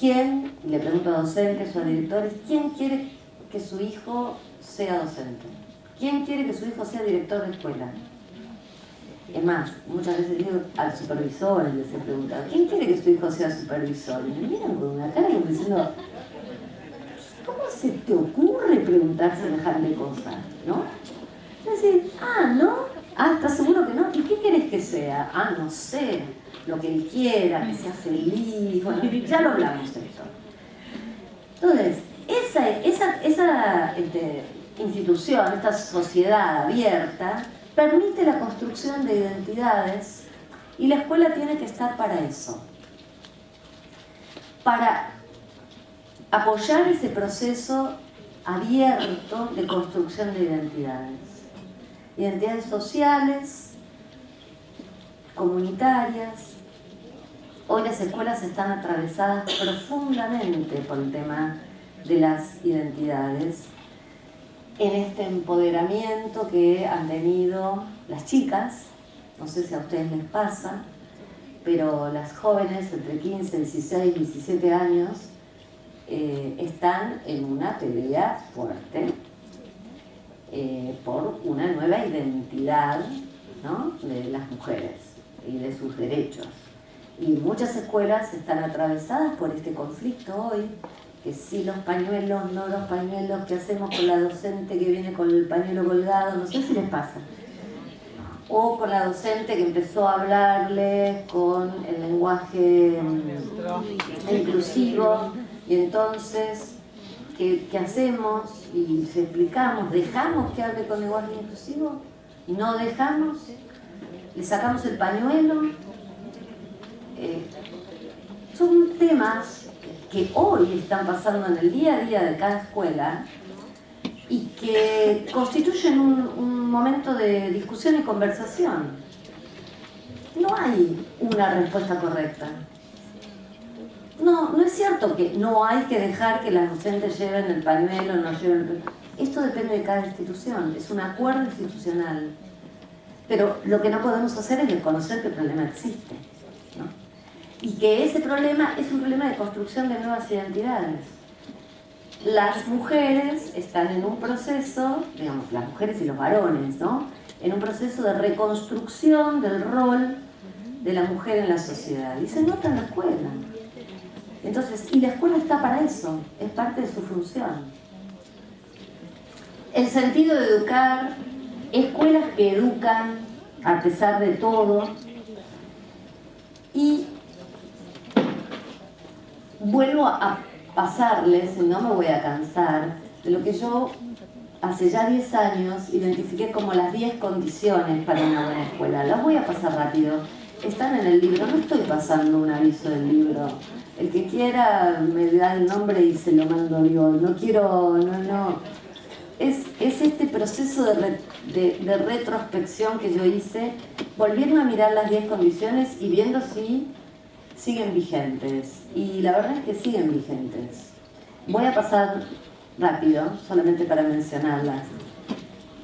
¿quién, le pregunto a docentes o a directores, ¿quién quiere que su hijo sea docente? ¿Quién quiere que su hijo sea director de escuela? Es más, muchas veces digo al supervisor, les he preguntado, ¿quién quiere que su hijo sea supervisor? Y me miran con una cara y me diciendo, ¿cómo se te ocurre preguntar semejante cosa? ¿No? Es decir, ¿no? ¿Estás seguro que no? ¿Y qué querés que sea? No sé, lo que él quiera, que sea feliz, bueno, ya lo hablamos de esto. Entonces, esa institución, esta sociedad abierta, permite la construcción de identidades y la escuela tiene que estar para eso, para apoyar ese proceso abierto de construcción de identidades sociales, comunitarias. Hoy las escuelas están atravesadas profundamente por el tema de las identidades, en este empoderamiento que han tenido las chicas, no sé si a ustedes les pasa, pero las jóvenes entre 15, 16, 17 años están en una pelea fuerte por una nueva identidad, ¿no?, de las mujeres y de sus derechos. Y muchas escuelas están atravesadas por este conflicto hoy, que sí los pañuelos, no los pañuelos, ¿qué hacemos con la docente que viene con el pañuelo colgado? No sé si les pasa. O con la docente que empezó a hablarle con el lenguaje inclusivo, y entonces, ¿qué hacemos? Y se explicamos, ¿dejamos que hable con lenguaje inclusivo? ¿No dejamos? ¿Le sacamos el pañuelo? Son temas que hoy están pasando en el día a día de cada escuela y que constituyen un momento de discusión y conversación. No hay una respuesta correcta. No es cierto que no hay que dejar que las docentes lleven el pañuelo, no lleven el pañuelo. Esto depende de cada institución, es un acuerdo institucional. Pero lo que no podemos hacer es desconocer que el problema existe, ¿no? Y que ese problema es un problema de construcción de nuevas identidades. Las mujeres están en un proceso, digamos, las mujeres y los varones, ¿no?, en un proceso de reconstrucción del rol de la mujer en la sociedad. Y se nota en la escuela. Entonces, y la escuela está para eso, es parte de su función. El sentido de educar, escuelas que educan a pesar de todo, y vuelvo a pasarles, no me voy a cansar, de lo que yo hace ya 10 años identifiqué como las 10 condiciones para una buena escuela. Las voy a pasar rápido, están en el libro, no estoy pasando un aviso del libro. El que quiera me da el nombre y se lo mando yo. No quiero, no. Es este proceso de retrospección que yo hice, volviendo a mirar las 10 condiciones y viendo si siguen vigentes. Y la verdad es que siguen vigentes. Voy a pasar rápido, solamente para mencionarlas.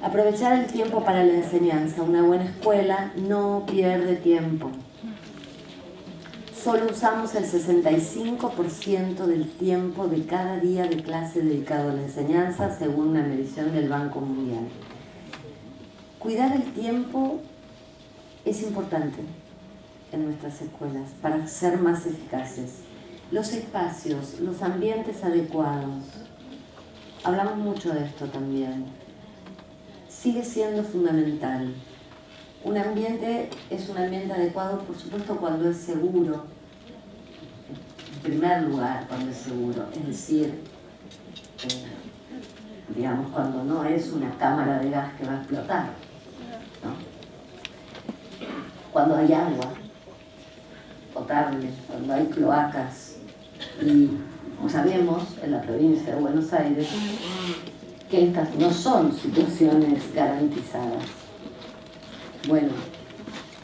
Aprovechar el tiempo para la enseñanza. Una buena escuela no pierde tiempo. Solo usamos el 65% del tiempo de cada día de clase dedicado a la enseñanza, según una medición del Banco Mundial. Cuidar el tiempo es importante en nuestras escuelas para ser más eficaces. Los espacios, los ambientes adecuados. Hablamos mucho de esto también. sigue siendo fundamental. Un ambiente es un ambiente adecuado, por supuesto, cuando es seguro. En primer lugar, cuando es seguro. Es decir, digamos, cuando no es una cámara de gas que va a explotar, ¿no? Cuando hay agua potable, cuando hay cloacas. Y sabemos, en la provincia de Buenos Aires, que estas no son situaciones garantizadas. Bueno,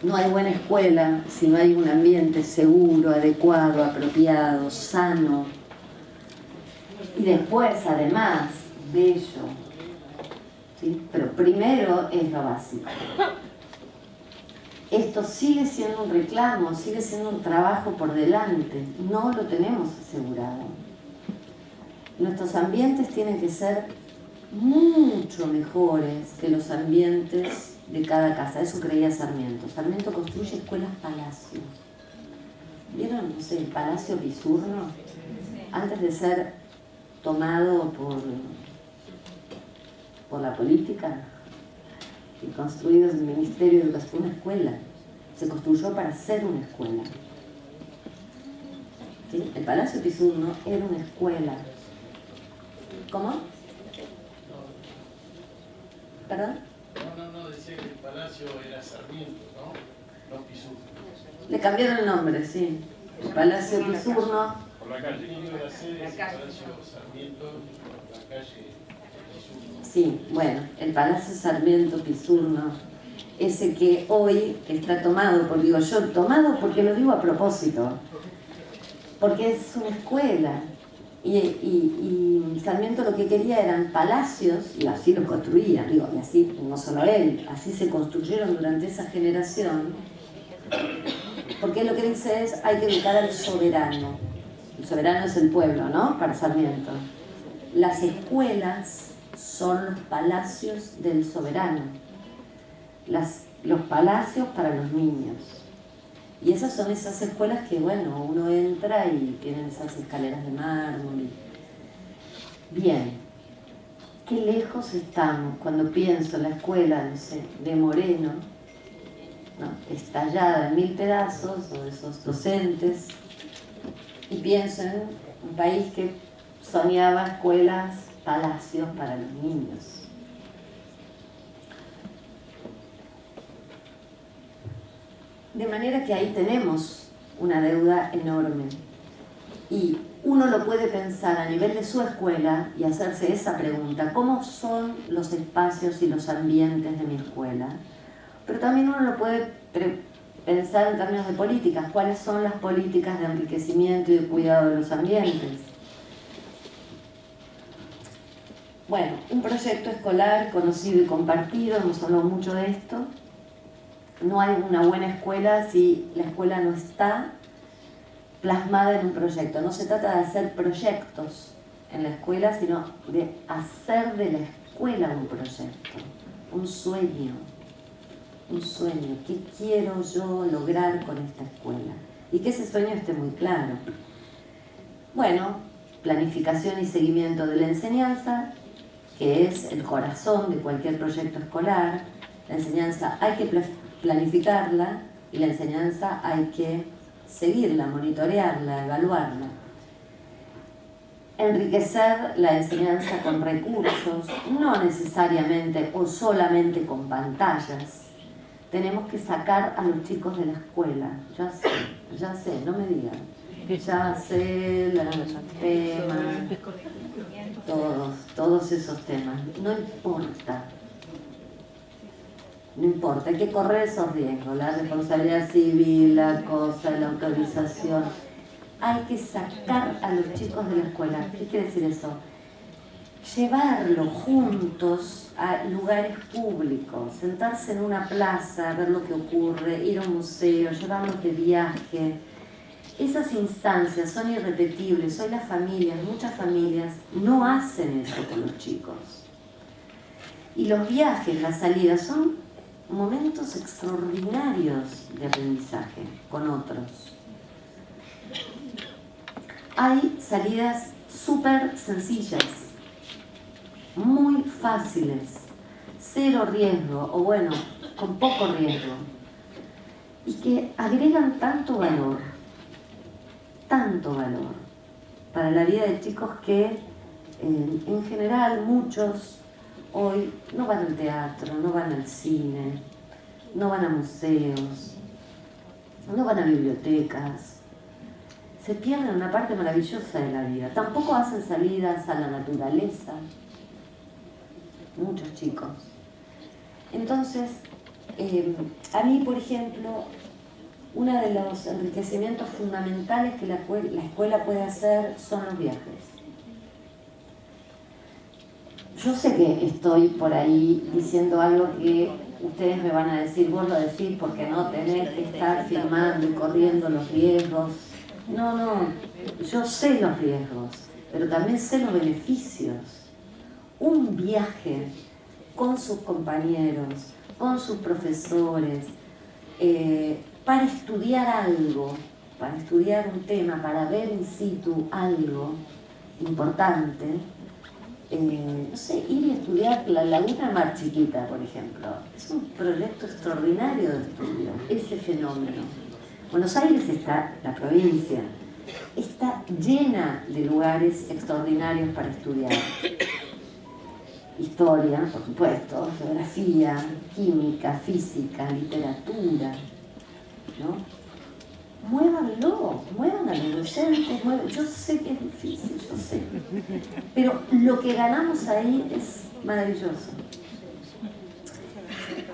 no hay buena escuela si no hay un ambiente seguro, adecuado, apropiado, sano. Y después, además, bello. ¿Sí? Pero primero es lo básico. Esto sigue siendo un reclamo, sigue siendo un trabajo por delante. No lo tenemos asegurado. Nuestros ambientes tienen que ser mucho mejores que los ambientes de cada casa. Eso creía Sarmiento. Sarmiento construye escuelas palacio. ¿Vieron, no sé, el Palacio Pisurno? Antes de ser tomado por la política y construido en el Ministerio de Educación, una escuela. Se construyó para ser una escuela. ¿Sí? El Palacio Pisurno era una escuela. ¿Cómo? ¿Perdón? No, decía que el palacio era Sarmiento, ¿no? No Pisurno. Le cambiaron el nombre, sí. El Palacio Pisurno. Por la calle. La sede es el Palacio Sarmiento, por la calle Pisurno. Sí, bueno, el Palacio Sarmiento Pisurno, ese que hoy está tomado, digo yo, tomado porque lo digo a propósito, porque es una escuela. Y Sarmiento lo que quería eran palacios, y así los construían, digo, y así, no solo él, así se construyeron durante esa generación, porque lo que dice es, hay que educar al soberano. El soberano es el pueblo, ¿no? Para Sarmiento. Las escuelas son los palacios del soberano, los palacios para los niños. Y esas son esas escuelas que, bueno, uno entra y tienen esas escaleras de mármol. Bien, qué lejos estamos cuando pienso en la escuela, no sé, de Moreno, ¿no? Estallada en 1000 pedazos, o esos docentes, y pienso en un país que soñaba escuelas, palacios para los niños. De manera que ahí tenemos una deuda enorme. Y uno lo puede pensar a nivel de su escuela y hacerse esa pregunta: ¿cómo son los espacios y los ambientes de mi escuela? Pero también uno lo puede pensar en términos de políticas. ¿Cuáles son las políticas de enriquecimiento y de cuidado de los ambientes? Bueno, un proyecto escolar conocido y compartido, hemos hablado mucho de esto. No hay una buena escuela si la escuela no está plasmada en un proyecto. No se trata de hacer proyectos en la escuela, sino de hacer de la escuela un proyecto, un sueño. Un sueño. ¿Qué quiero yo lograr con esta escuela? Y que ese sueño esté muy claro. Bueno, planificación y seguimiento de la enseñanza, que es el corazón de cualquier proyecto escolar. La enseñanza hay que planificarla y la enseñanza hay que seguirla, monitorearla, evaluarla. Enriquecer la enseñanza con recursos, no necesariamente o solamente con pantallas. Tenemos que sacar a los chicos de la escuela. Ya sé, no me digan. Ya sé, los temas, todos esos temas. No importa, hay que correr esos riesgos, la responsabilidad civil, la cosa, la autorización. Hay que sacar a los chicos de la escuela. ¿Qué quiere decir eso? Llevarlos juntos a lugares públicos, sentarse en una plaza, ver lo que ocurre, ir a un museo, llevarlos de viaje. Esas instancias son irrepetibles. Hoy las familias, muchas familias, no hacen eso con los chicos. Y los viajes, las salidas, son momentos extraordinarios de aprendizaje con otros. Hay salidas súper sencillas, muy fáciles. cero riesgo, o bueno, con poco riesgo, y que agregan tanto valor para la vida de chicos que en general muchos hoy no van al teatro, no van al cine, no van a museos, no van a bibliotecas, se pierden una parte maravillosa de la vida. Tampoco hacen salidas a la naturaleza, muchos chicos. Entonces, a mí, por ejemplo, uno de los enriquecimientos fundamentales que la escuela puede hacer son los viajes. Yo sé que estoy por ahí diciendo algo que ustedes me van a decir, vos lo decís porque no tenés que estar filmando y corriendo los riesgos. No, yo sé los riesgos, pero también sé los beneficios. Un viaje con sus compañeros, con sus profesores, para estudiar algo, para estudiar un tema, para ver in situ algo importante, no sé, ir y estudiar la Laguna Mar Chiquita, por ejemplo, es un proyecto extraordinario de estudio, ese fenómeno. Buenos Aires está, la provincia, está llena de lugares extraordinarios para estudiar. Historia, por supuesto, geografía, química, física, literatura, ¿no? Muévanlo, muevan a los docentes, yo sé que es difícil, yo sé, pero lo que ganamos ahí es maravilloso.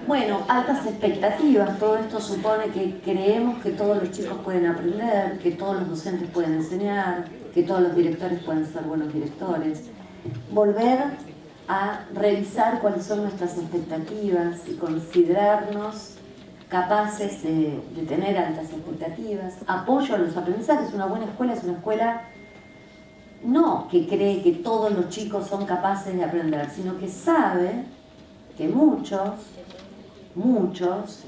Bueno, altas expectativas, todo esto supone que creemos que todos los chicos pueden aprender, que todos los docentes pueden enseñar, que todos los directores pueden ser buenos directores. Volver a revisar cuáles son nuestras expectativas y considerarnos capaces de tener altas expectativas. Apoyo a los aprendizajes. Una buena escuela es una escuela no que cree que todos los chicos son capaces de aprender, sino que sabe que muchos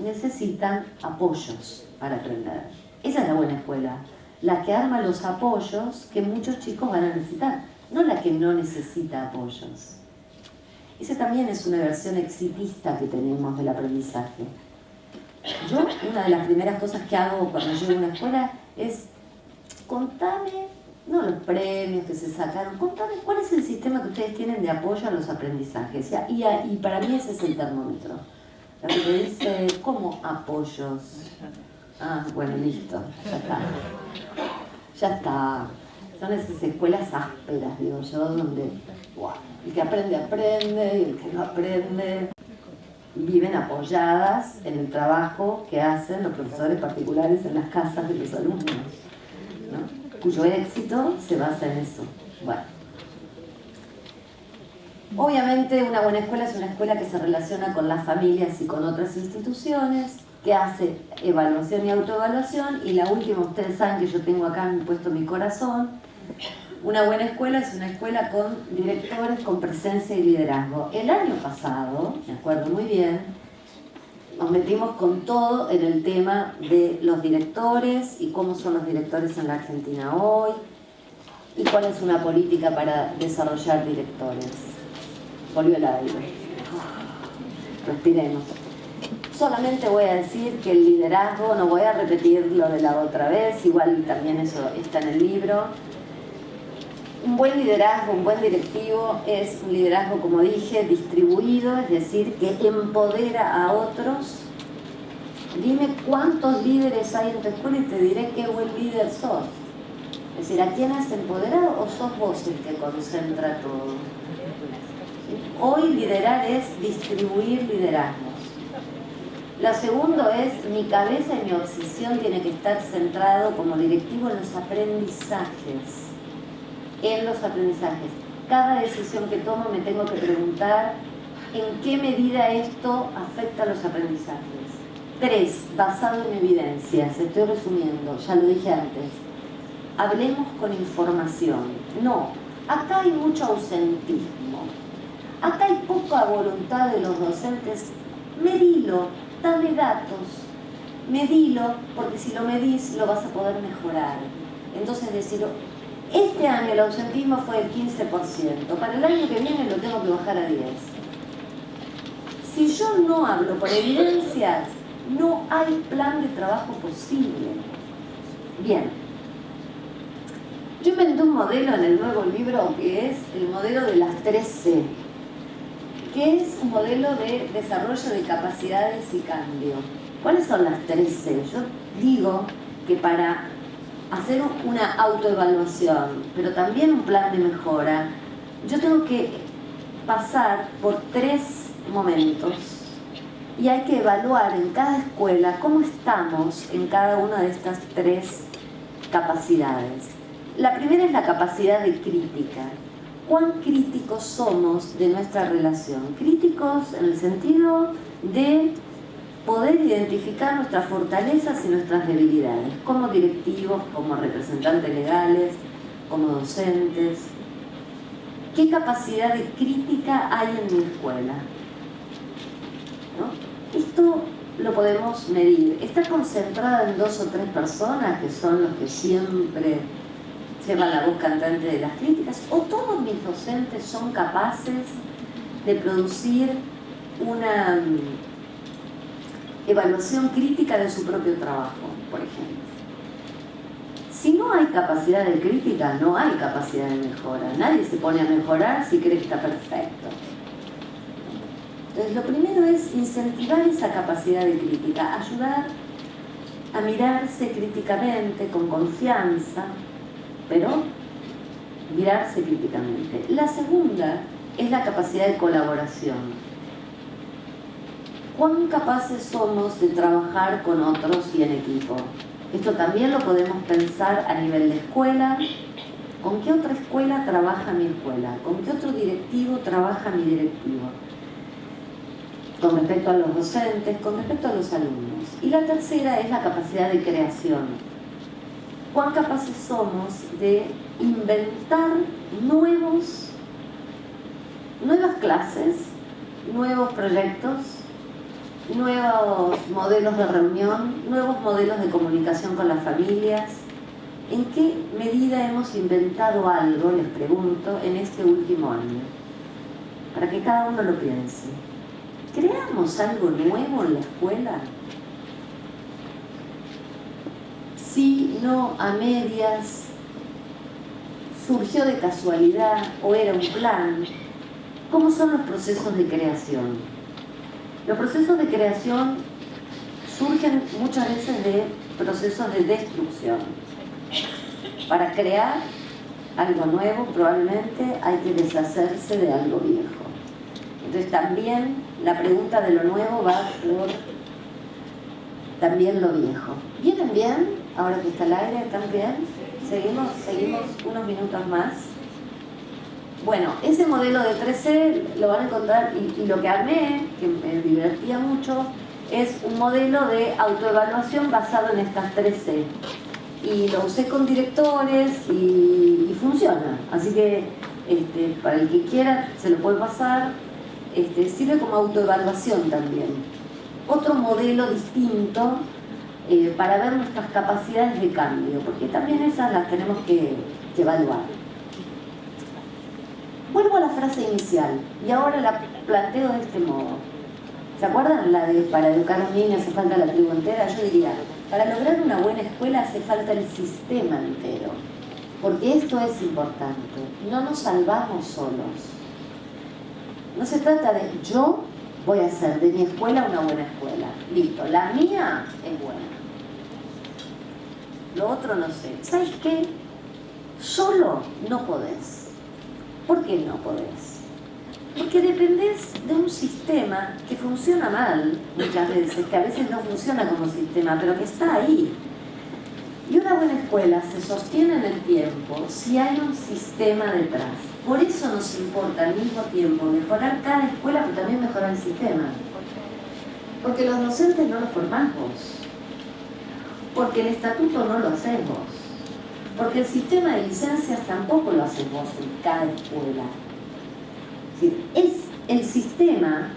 necesitan apoyos para aprender. Esa es la buena escuela, la que arma los apoyos que muchos chicos van a necesitar, no la que no necesita apoyos. Esa también es una versión exitista que tenemos del aprendizaje. Yo, una de las primeras cosas que hago cuando llego a una escuela es contame, no los premios que se sacaron, contame cuál es el sistema que ustedes tienen de apoyo a los aprendizajes. Y para mí ese es el termómetro. La que te dice, ¿cómo apoyos? Ah, bueno, listo, ya está. Son esas escuelas ásperas, digo yo, donde el que aprende, aprende, y el que no aprende, viven apoyadas en el trabajo que hacen los profesores particulares en las casas de los alumnos, ¿no? Cuyo éxito se basa en eso. Bueno. Obviamente una buena escuela es una escuela que se relaciona con las familias y con otras instituciones, que hace evaluación y autoevaluación, y la última, ustedes saben que yo tengo acá puesto mi corazón. Una buena escuela es una escuela con directores con presencia y liderazgo. El año pasado, me acuerdo muy bien, nos metimos con todo en el tema de los directores y cómo son los directores en la Argentina hoy y cuál es una política para desarrollar directores. Volvió el aire. Respiremos. Solamente voy a decir que el liderazgo, no voy a repetir lo de la otra vez, igual también eso está en el libro. Un buen liderazgo, un buen directivo es un liderazgo, como dije, distribuido, es decir, que empodera a otros. Dime cuántos líderes hay en tu escuela y te diré qué buen líder sos. Es decir, ¿a quién has empoderado o sos vos el que concentra todo? Hoy liderar es distribuir liderazgos. Lo segundo es, mi cabeza y mi obsesión tiene que estar centrado como directivo en los aprendizajes. En los aprendizajes. Cada decisión que tomo me tengo que preguntar en qué medida esto afecta a los aprendizajes. 3. Basado en evidencias. Estoy resumiendo, ya lo dije antes. Hablemos con información. No, acá hay mucho ausentismo. Acá hay poca voluntad de los docentes. Medilo, dale datos. Medilo, porque si lo medís lo vas a poder mejorar. Entonces decirlo. Este año el ausentismo fue del 15%. Para el año que viene lo tengo que bajar a 10%. Si yo no hablo por evidencias, no hay plan de trabajo posible. Bien. Yo inventé un modelo en el nuevo libro que es el modelo de las 3C, que es un modelo de desarrollo de capacidades y cambio. ¿Cuáles son las 3C? Yo digo que para hacer una autoevaluación, pero también un plan de mejora, yo tengo que pasar por 3 momentos y hay que evaluar en cada escuela cómo estamos en cada una de estas 3 capacidades. La primera es la capacidad de crítica. ¿Cuán críticos somos de nuestra relación? Críticos en el sentido de poder identificar nuestras fortalezas y nuestras debilidades, como directivos, como representantes legales, como docentes. ¿Qué capacidad de crítica hay en mi escuela? ¿No? Esto lo podemos medir. ¿Está concentrada en 2 o 3 personas que son los que siempre llevan la voz cantante de las críticas? ¿O todos mis docentes son capaces de producir una evaluación crítica de su propio trabajo, por ejemplo? Si no hay capacidad de crítica, no hay capacidad de mejora. Nadie se pone a mejorar si cree que está perfecto. Entonces, lo primero es incentivar esa capacidad de crítica, ayudar a mirarse críticamente, con confianza, pero mirarse críticamente. La segunda es la capacidad de colaboración. ¿Cuán capaces somos de trabajar con otros y en equipo? Esto también lo podemos pensar a nivel de escuela. ¿Con qué otra escuela trabaja mi escuela? ¿Con qué otro directivo trabaja mi directivo? Con respecto a los docentes, con respecto a los alumnos. Y la tercera es la capacidad de creación. ¿Cuán capaces somos de inventar nuevas clases, nuevos proyectos, nuevos modelos de reunión, nuevos modelos de comunicación con las familias? ¿En qué medida hemos inventado algo, les pregunto, en este último año? Para que cada uno lo piense. ¿Creamos algo nuevo en la escuela? Sí, no, a medias, surgió de casualidad o era un plan. ¿Cómo son los procesos de creación? Los procesos de creación surgen muchas veces de procesos de destrucción. Para crear algo nuevo probablemente hay que deshacerse de algo viejo. Entonces también la pregunta de lo nuevo va por también lo viejo. ¿Vienen bien? Ahora que está el aire, ¿están bien? Seguimos unos minutos más. Bueno, ese modelo de 3C lo van a encontrar, y lo que armé, que me divertía mucho, es un modelo de autoevaluación basado en estas 3C. Y lo usé con directores y funciona. Así que para el que quiera se lo puede pasar. Sirve como autoevaluación también. Otro modelo distinto para ver nuestras capacidades de cambio, porque también esas las tenemos que evaluar. Vuelvo a la frase inicial y ahora la planteo de este modo. ¿Se acuerdan la de para educar a un niño hace falta la tribu entera? Yo diría, para lograr una buena escuela hace falta el sistema entero, porque esto es importante. No nos salvamos solos. No se trata de yo voy a hacer de mi escuela una buena escuela. Listo, la mía es buena. Lo otro no sé. ¿Sabes qué? Solo no podés. ¿Por qué no podés? Porque dependés de un sistema que funciona mal muchas veces, que a veces no funciona como sistema, pero que está ahí. Y una buena escuela se sostiene en el tiempo si hay un sistema detrás. Por eso nos importa al mismo tiempo mejorar cada escuela, pero también mejorar el sistema. Porque los docentes no los formás vos. Porque el estatuto no lo haces vos. Porque el sistema de licencias tampoco lo haces vos en cada escuela. Es decir, el sistema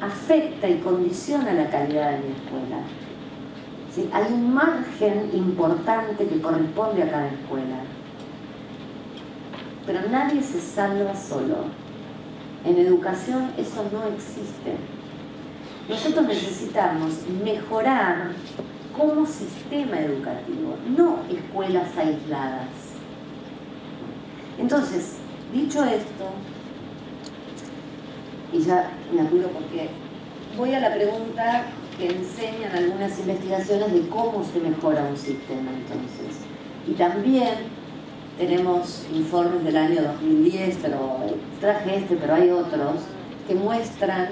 afecta y condiciona la calidad de mi escuela. ¿Sí? Hay un margen importante que corresponde a cada escuela. Pero nadie se salva solo En educación eso no existe. Nosotros necesitamos mejorar como sistema educativo, no escuelas aisladas. Entonces, dicho esto, y ya me apuro porque voy a la pregunta que enseñan algunas investigaciones de cómo se mejora un sistema entonces. Y también tenemos informes del año 2010, pero traje pero hay otros, que muestran,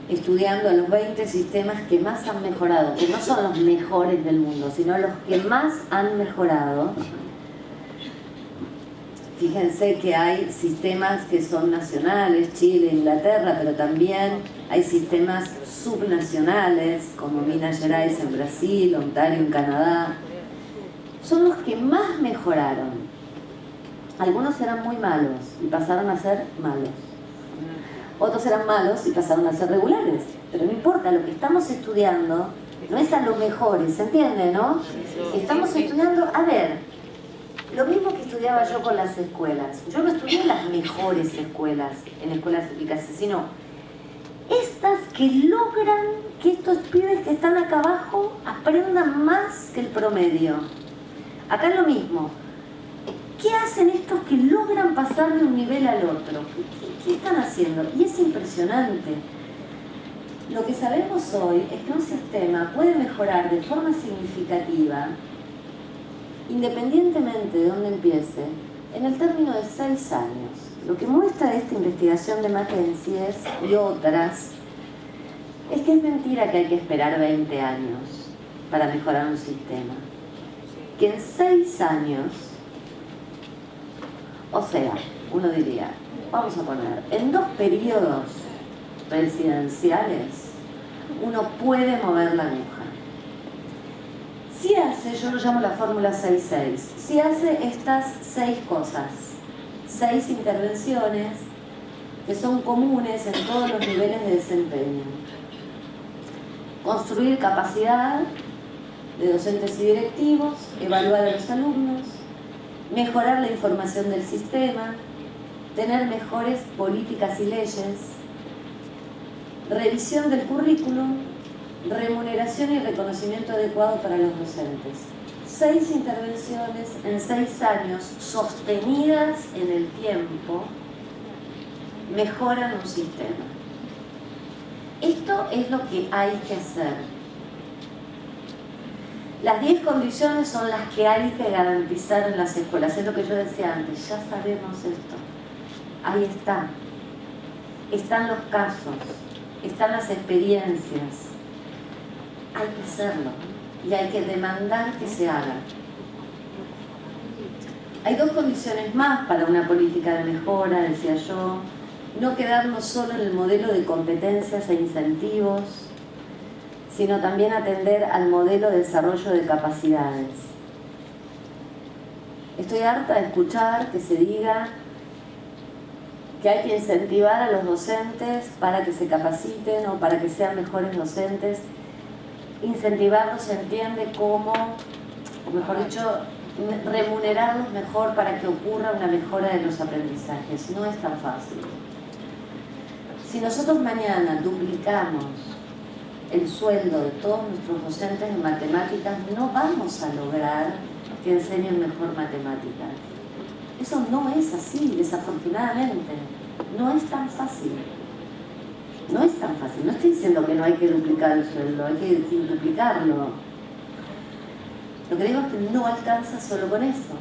estudiando a los 20 sistemas que más han mejorado, que no son los mejores del mundo, sino los que más han mejorado. Fíjense que hay sistemas que son nacionales, Chile, Inglaterra, pero también hay sistemas subnacionales, como Minas Gerais en Brasil, Ontario en Canadá. Son los que más mejoraron. Algunos eran muy malos y pasaron a ser malos. Otros eran malos y pasaron a ser regulares. Pero no importa, lo que estamos estudiando no es a lo mejor, ¿se entiende, no? Estamos estudiando, a ver, lo mismo que estudiaba yo con las escuelas. Yo no estudié las mejores escuelas, en escuelas eficaces, sino estas que logran que estos pibes que están acá abajo aprendan más que el promedio. Acá es lo mismo. ¿Qué hacen estos que logran pasar de un nivel al otro? ¿Qué están haciendo? Y es impresionante. Lo que sabemos hoy es que un sistema puede mejorar de forma significativa, independientemente de dónde empiece, en el término de 6 años. Lo que muestra esta investigación de McKinsey y otras es que es mentira que hay que esperar 20 años para mejorar un sistema. Que en 6 años, o sea, uno diría, vamos a poner, en 2 periodos presidenciales, uno puede mover la aguja. Si hace, yo lo llamo la fórmula 6-6, si hace estas 6 cosas, 6 intervenciones que son comunes en todos los niveles de desempeño. Construir capacidad de docentes y directivos, evaluar a los alumnos, mejorar la información del sistema, tener mejores políticas y leyes, revisión del currículum, remuneración y reconocimiento adecuado para los docentes. 6 intervenciones en 6 años sostenidas en el tiempo mejoran un sistema. Esto es lo que hay que hacer. Las 10 condiciones son las que hay que garantizar en las escuelas. Es lo que yo decía antes, ya sabemos esto. Ahí está. Están los casos, están las experiencias. Hay que hacerlo y hay que demandar que se haga. Hay 2 condiciones más para una política de mejora, decía yo. No quedarnos solo en el modelo de competencias e incentivos, sino también atender al modelo de desarrollo de capacidades. Estoy harta de escuchar que se diga que hay que incentivar a los docentes para que se capaciten o para que sean mejores docentes. Incentivarlos se entiende como, o mejor dicho, remunerarlos mejor para que ocurra una mejora de los aprendizajes. No es tan fácil. Si nosotros mañana duplicamos el sueldo de todos nuestros docentes en matemáticas, no vamos a lograr que enseñen mejor matemáticas. Eso no es así, desafortunadamente. No es tan fácil. No es tan fácil. No estoy diciendo que no hay que duplicar el sueldo, hay que duplicarlo. Lo que digo es que no alcanza solo con eso.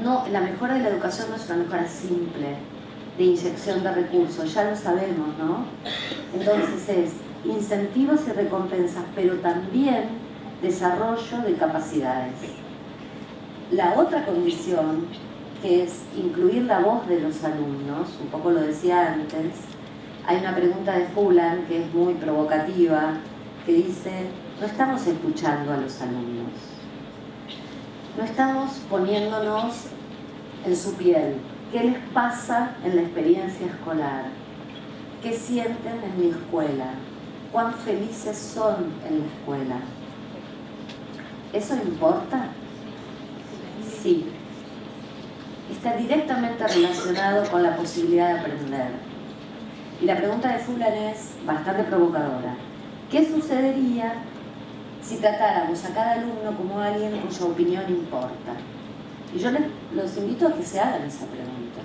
No, la mejora de la educación no es una mejora simple de inyección de recursos, ya lo sabemos, ¿no? Entonces es incentivos y recompensas, pero también desarrollo de capacidades. La otra condición, que es incluir la voz de los alumnos, un poco lo decía antes, hay una pregunta de Fulan que es muy provocativa, que dice, no estamos escuchando a los alumnos, no estamos poniéndonos en su piel. ¿Qué les pasa en la experiencia escolar? ¿Qué sienten en mi escuela? ¿Cuán felices son en la escuela? ¿Eso importa? Sí. está directamente relacionado con la posibilidad de aprender. Y la pregunta de Fulan es bastante provocadora. ¿Qué sucedería si tratáramos a cada alumno como alguien cuya opinión importa? Y yo los invito a que se hagan esa pregunta.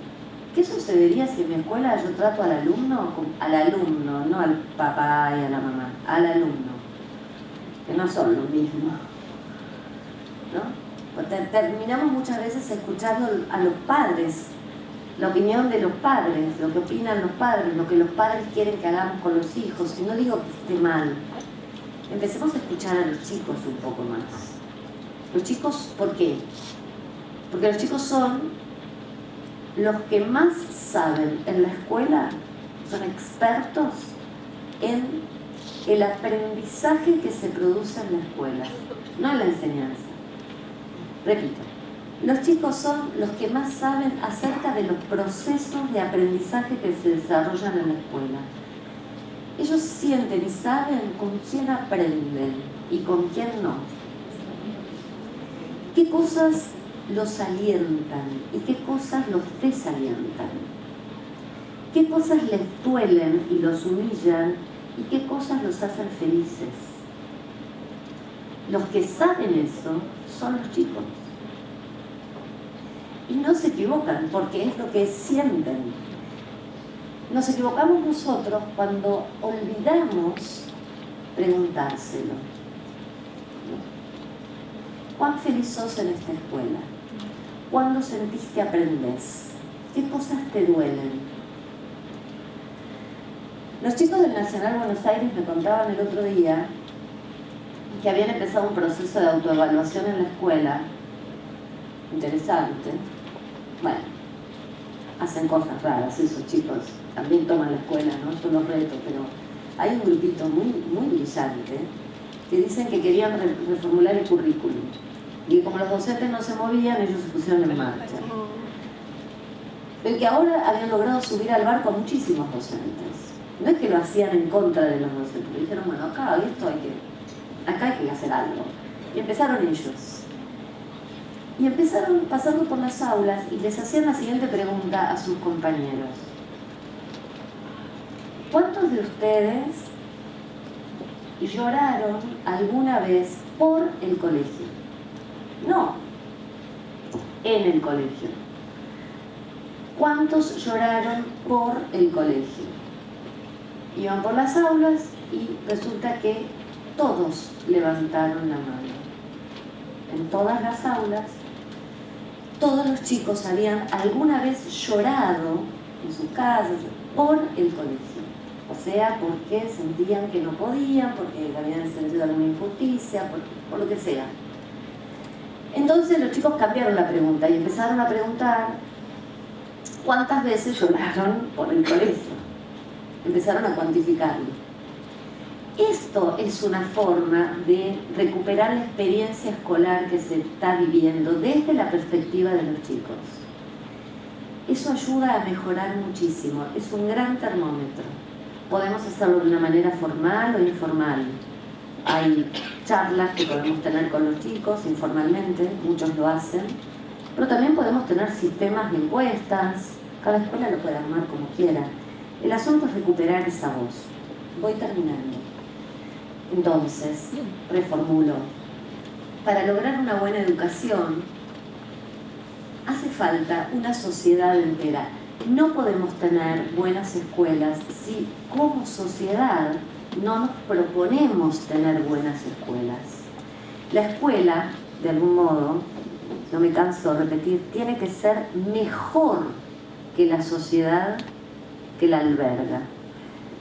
¿Qué sucedería si en mi escuela yo trato al alumno, no al papá y a la mamá, al alumno? Que no son lo mismo, ¿no? Terminamos muchas veces escuchando a los padres, la opinión de los padres, lo que opinan los padres, lo que los padres quieren que hagamos con los hijos. Y no digo que esté mal. Empecemos a escuchar a los chicos un poco más. Los chicos, ¿por qué? Porque los chicos son los que más saben en la escuela, son expertos en el aprendizaje que se produce en la escuela, no en la enseñanza. Repito, los chicos son los que más saben acerca de los procesos de aprendizaje que se desarrollan en la escuela. Ellos sienten y saben con quién aprenden y con quién no. ¿Qué cosas los alientan y qué cosas los desalientan? ¿Qué cosas les duelen y los humillan y qué cosas los hacen felices? Los que saben eso son los chicos. Y no se equivocan porque es lo que sienten. Nos equivocamos nosotros cuando olvidamos preguntárselo. ¿Cuán feliz sos en esta escuela? ¿Cuándo sentís que aprendés? ¿Qué cosas te duelen? Los chicos del Nacional Buenos Aires me contaban el otro día que habían empezado un proceso de autoevaluación en la escuela. Interesante. Bueno, hacen cosas raras esos chicos. También toman la escuela, ¿no? Yo los reto, pero hay un grupito muy brillante que dicen que querían reformular el currículum. Y como los docentes no se movían, ellos se pusieron en marcha. Pero que ahora habían logrado subir al barco a muchísimos docentes. No es que lo hacían en contra de los docentes, dijeron, bueno, acá hay que hacer algo. Y empezaron ellos. Y empezaron pasando por las aulas y les hacían la siguiente pregunta a sus compañeros. ¿Cuántos de ustedes lloraron alguna vez por el colegio? No, en el colegio. ¿Cuántos lloraron por el colegio? Iban por las aulas y resulta que todos levantaron la mano. En todas las aulas, todos los chicos habían alguna vez llorado en sus casas por el colegio. O sea, porque sentían que no podían, porque habían sentido alguna injusticia, por lo que sea. Entonces los chicos cambiaron la pregunta y empezaron a preguntar cuántas veces lloraron por el colegio. Empezaron a cuantificarlo. Esto es una forma de recuperar la experiencia escolar que se está viviendo desde la perspectiva de los chicos. Eso ayuda a mejorar muchísimo, es un gran termómetro. Podemos hacerlo de una manera formal o informal. Hay charlas que podemos tener con los chicos informalmente, muchos lo hacen, pero también podemos tener sistemas de encuestas, cada escuela lo puede armar como quiera. El asunto es recuperar esa voz. Voy terminando. Entonces, reformulo. Para lograr una buena educación, hace falta una sociedad entera. No podemos tener buenas escuelas si como sociedad no nos proponemos tener buenas escuelas. La escuela, de algún modo, no me canso de repetir, tiene que ser mejor que la sociedad que la alberga.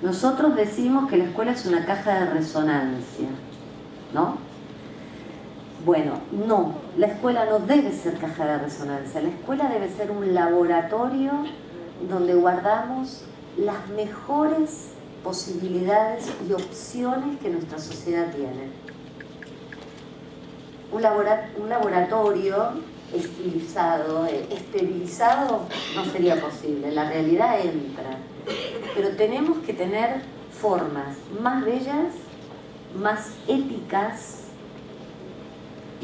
Nosotros decimos que la escuela es una caja de resonancia, ¿no? Bueno, no, la escuela no debe ser caja de resonancia, la escuela debe ser un laboratorio donde guardamos las mejores posibilidades y opciones que nuestra sociedad tiene. Un laboratorio estilizado, esterilizado no sería posible, la realidad entra. Pero tenemos que tener formas más bellas, más éticas,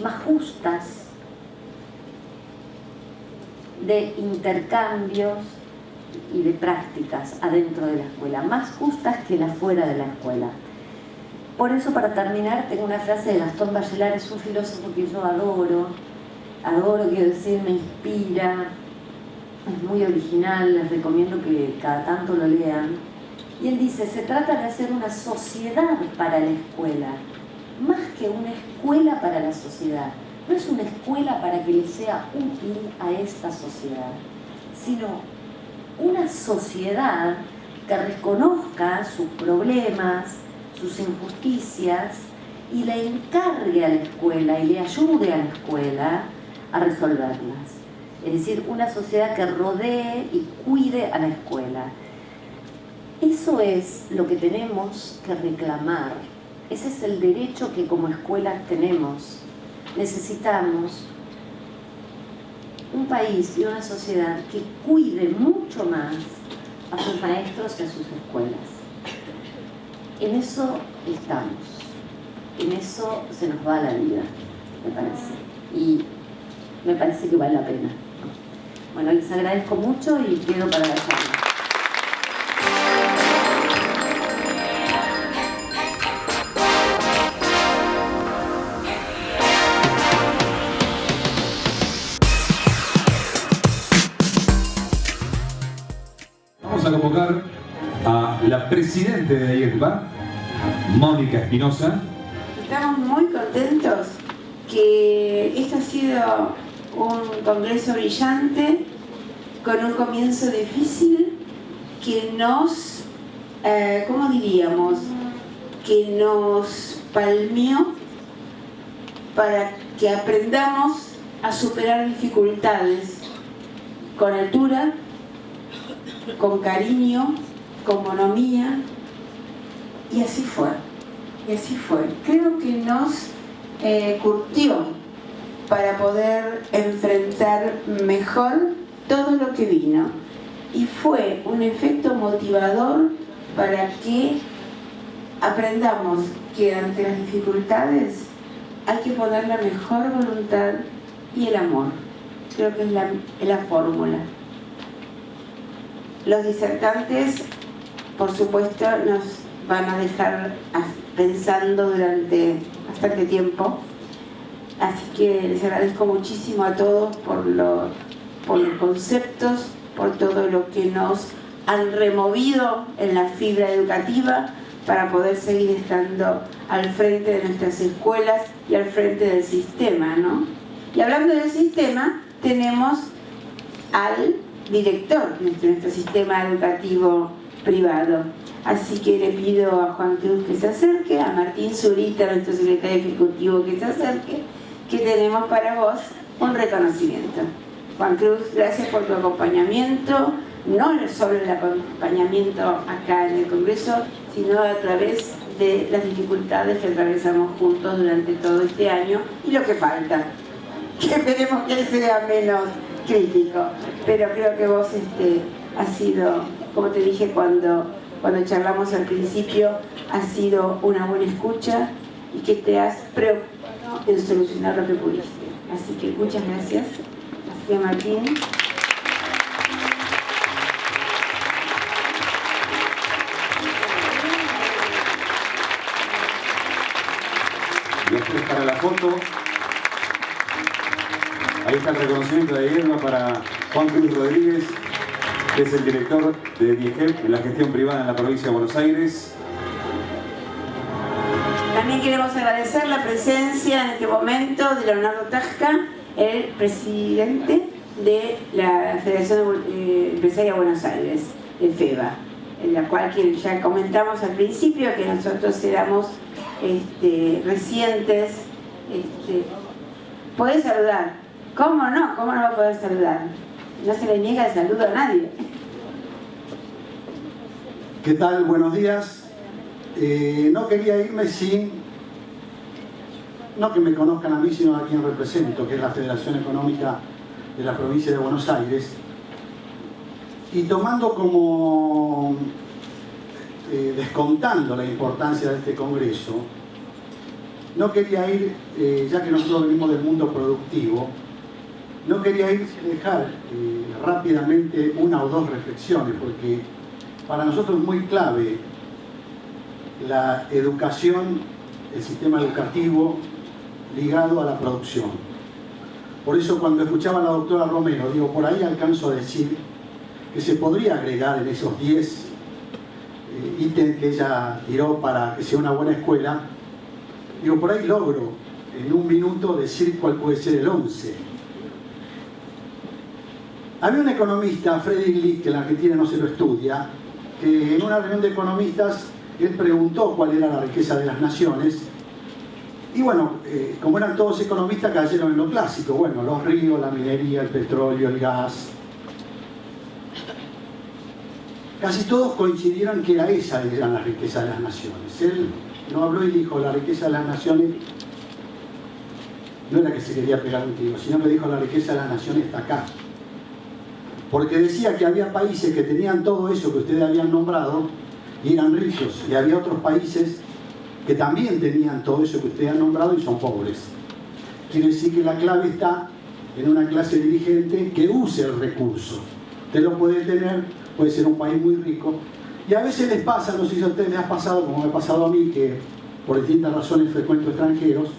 más justas de intercambios y de prácticas adentro de la escuela, más justas que las fuera de la escuela. Por eso, para terminar, tengo una frase de Gastón Bachelard, es un filósofo que yo adoro, quiero decir, me inspira, es muy original, les recomiendo que cada tanto lo lean. Y él dice, se trata de hacer una sociedad para la escuela, más que una escuela para la sociedad. No es una escuela para que le sea útil a esta sociedad, sino una sociedad que reconozca sus problemas, sus injusticias y le encargue a la escuela y le ayude a la escuela a resolverlas. Es decir, una sociedad que rodee y cuide a la escuela. Eso es lo que tenemos que reclamar. Ese es el derecho que como escuelas tenemos. Necesitamos un país y una sociedad que cuide mucho más a sus maestros y a sus escuelas. En eso estamos. En eso se nos va la vida, me parece. Y me parece que vale la pena. Bueno, les agradezco mucho y quedo para la charla. Vamos a convocar a la presidenta de AIECPA, Mónica Espinosa. Estamos muy contentos que esto ha sido un congreso brillante, con un comienzo difícil, que nos, ¿cómo diríamos? Que nos palmeó para que aprendamos a superar dificultades con altura, con cariño, con bonomía, y así fue. Y así fue. Creo que nos curtió para poder enfrentar mejor todo lo que vino. Y fue un efecto motivador para que aprendamos que ante las dificultades hay que poner la mejor voluntad y el amor. Creo que es la fórmula. Los disertantes, por supuesto, nos van a dejar pensando durante bastante tiempo. Así que les agradezco muchísimo a todos por los conceptos, por todo lo que nos han removido en la fibra educativa para poder seguir estando al frente de nuestras escuelas y al frente del sistema, ¿no? Y hablando del sistema, tenemos al director de nuestro sistema educativo privado. Así que le pido a Juan Cruz que se acerque, a Martín Zurita, nuestro secretario ejecutivo, que se acerque, que tenemos para vos un reconocimiento. Juan Cruz, gracias por tu acompañamiento, no solo el acompañamiento acá en el Congreso, sino a través de las dificultades que atravesamos juntos durante todo este año y lo que falta, que esperemos que sea menos crítico. Pero creo que vos has sido, como te dije cuando charlamos al principio, has sido una buena escucha y que te has preocupado en solucionar lo que pudiste. Así que muchas gracias. Así que Martín. Después para la foto. Ahí está el reconocimiento de AIECPA para Juan Cruz Rodríguez, que es el director de DIEGEP en la gestión privada en la provincia de Buenos Aires. También queremos agradecer la presencia en este momento de Leonardo Tasca, el presidente de la Federación Empresaria de Buenos Aires, de FEBA, en la cual ya comentamos al principio que nosotros éramos recientes. ¿Podés saludar? ¿Cómo no? ¿Cómo no va a poder saludar? No se le niega el saludo a nadie. ¿Qué tal? Buenos días. No quería irme sin, no que me conozcan a mí, sino a quien represento, que es la Federación Económica de la Provincia de Buenos Aires. Y tomando como, descontando la importancia de este congreso, no quería ir, ya que nosotros venimos del mundo productivo, no quería dejar rápidamente una o dos reflexiones, porque para nosotros es muy clave la educación, el sistema educativo ligado a la producción. Por eso cuando escuchaba a la doctora Romero, digo, por ahí alcanzo a decir que se podría agregar en esos 10 ítems que ella tiró para que sea una buena escuela. Digo, por ahí logro en un minuto decir cuál puede ser el 11. Había un economista, Friedrich List, que en la Argentina no se lo estudia, que en una reunión de economistas él preguntó cuál era la riqueza de las naciones. Y bueno, como eran todos economistas, cayeron en lo clásico. Bueno, los ríos, la minería, el petróleo, el gas. Casi todos coincidieron que era esa la riqueza de las naciones. Él no habló y dijo, la riqueza de las naciones no era que se quería pegar un tiro, sino que dijo, la riqueza de las naciones está acá. Porque decía que había países que tenían todo eso que ustedes habían nombrado y eran ricos, y había otros países que también tenían todo eso que ustedes han nombrado y son pobres. Quiere decir que la clave está en una clase dirigente que use el recurso. Usted lo puede tener, puede ser un país muy rico, y a veces les pasa, no sé si a ustedes les ha pasado, como me ha pasado a mí, que por distintas razones frecuento extranjeros,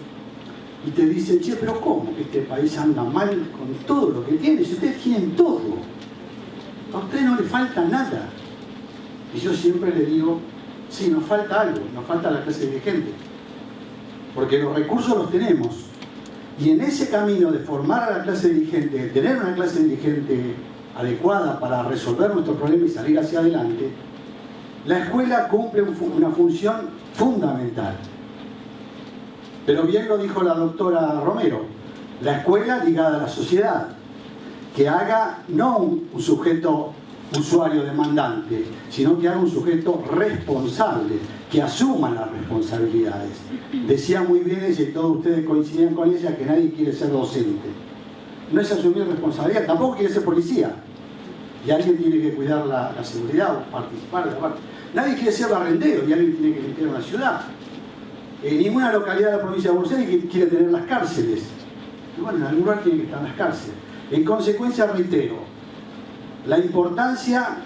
y te dicen, che, pero ¿cómo que este país anda mal con todo lo que tiene? Si ustedes tienen todo, a ustedes no les falta nada. Y yo siempre le digo, sí, nos falta algo, nos falta la clase dirigente. Porque los recursos los tenemos. Y en ese camino de formar a la clase dirigente, de tener una clase dirigente adecuada para resolver nuestros problemas y salir hacia adelante, la escuela cumple una función fundamental. Pero bien lo dijo la doctora Romero, la escuela ligada a la sociedad, que haga no un sujeto usuario demandante, sino que haga un sujeto responsable, que asuma las responsabilidades. Decía muy bien ella, y todos ustedes coincidían con ella, que nadie quiere ser docente. No es asumir responsabilidad, tampoco quiere ser policía. Y alguien tiene que cuidar la seguridad o participar de la parte. Nadie quiere ser barrendero y alguien tiene que limpiar una ciudad. En ninguna localidad de la provincia de Buenos Aires quiere tener las cárceles. Y bueno, en algún lugar tienen que estar las cárceles. En consecuencia, reitero, la importancia,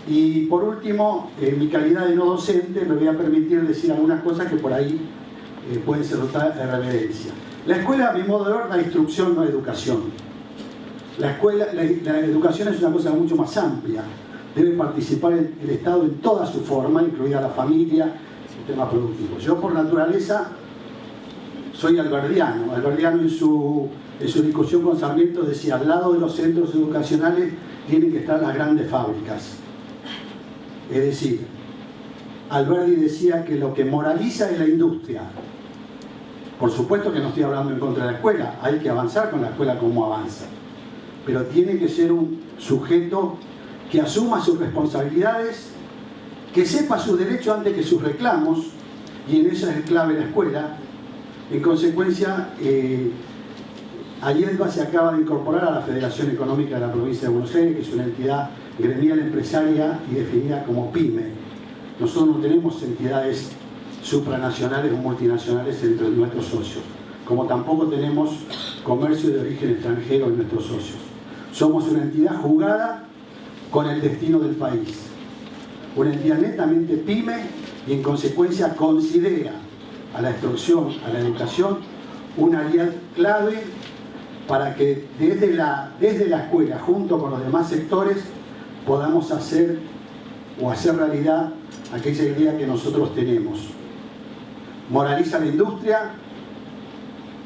y por último, en mi calidad de no docente, me voy a permitir decir algunas cosas que por ahí pueden ser de reverencia. La escuela, a mi modo de ver, da instrucción, no educación. La educación es una cosa mucho más amplia. Debe participar el Estado en toda su forma, incluida la familia, el sistema productivo. Yo, por naturaleza, soy alberdiano. Alberdiano en su discusión con Sarmiento decía, al lado de los centros educacionales tienen que estar las grandes fábricas. Es decir, Alberdi decía que lo que moraliza es la industria. Por supuesto que no estoy hablando en contra de la escuela, hay que avanzar con la escuela como avanza. Pero tiene que ser un sujeto que asuma sus responsabilidades, que sepa sus derechos antes que sus reclamos, y en eso es clave la escuela. En consecuencia, AIEDBA se acaba de incorporar a la Federación Económica de la Provincia de Buenos Aires, que es una entidad gremial empresaria y definida como PYME. Nosotros no tenemos entidades supranacionales o multinacionales entre nuestros socios, como tampoco tenemos comercio de origen extranjero en nuestros socios. Somos una entidad jugada con el destino del país, una entidad netamente PYME, y en consecuencia considera a la instrucción, a la educación, una área clave para que desde la escuela, junto con los demás sectores, podamos hacer realidad aquella idea que nosotros tenemos. Moraliza la industria,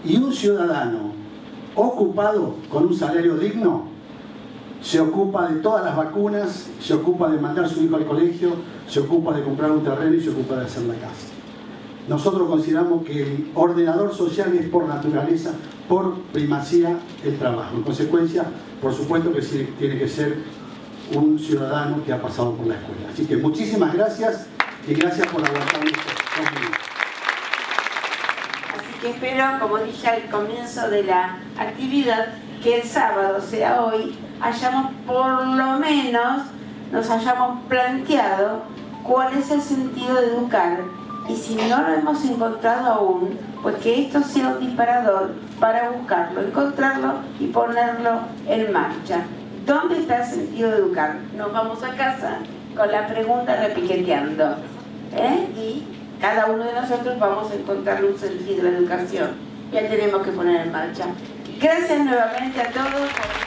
y un ciudadano ocupado con un salario digno se ocupa de todas las vacunas, se ocupa de mandar a su hijo al colegio, se ocupa de comprar un terreno y se ocupa de hacer la casa. Nosotros consideramos que el ordenador social es por naturaleza, por primacía, el trabajo. En consecuencia, por supuesto que sí, tiene que ser un ciudadano que ha pasado por la escuela. Así que muchísimas gracias, y gracias por aguantarme estos 2 minutos. Así que espero, como dije al comienzo de la actividad, que el sábado, sea hoy, por lo menos nos hayamos planteado cuál es el sentido de educar, y si no lo hemos encontrado aún, pues que esto sea un disparador para buscarlo, encontrarlo y ponerlo en marcha. ¿Dónde está el sentido de educar? Nos vamos a casa con la pregunta repiqueteando, y cada uno de nosotros vamos a encontrar un sentido de la educación. Ya tenemos que poner en marcha. Gracias nuevamente a todos por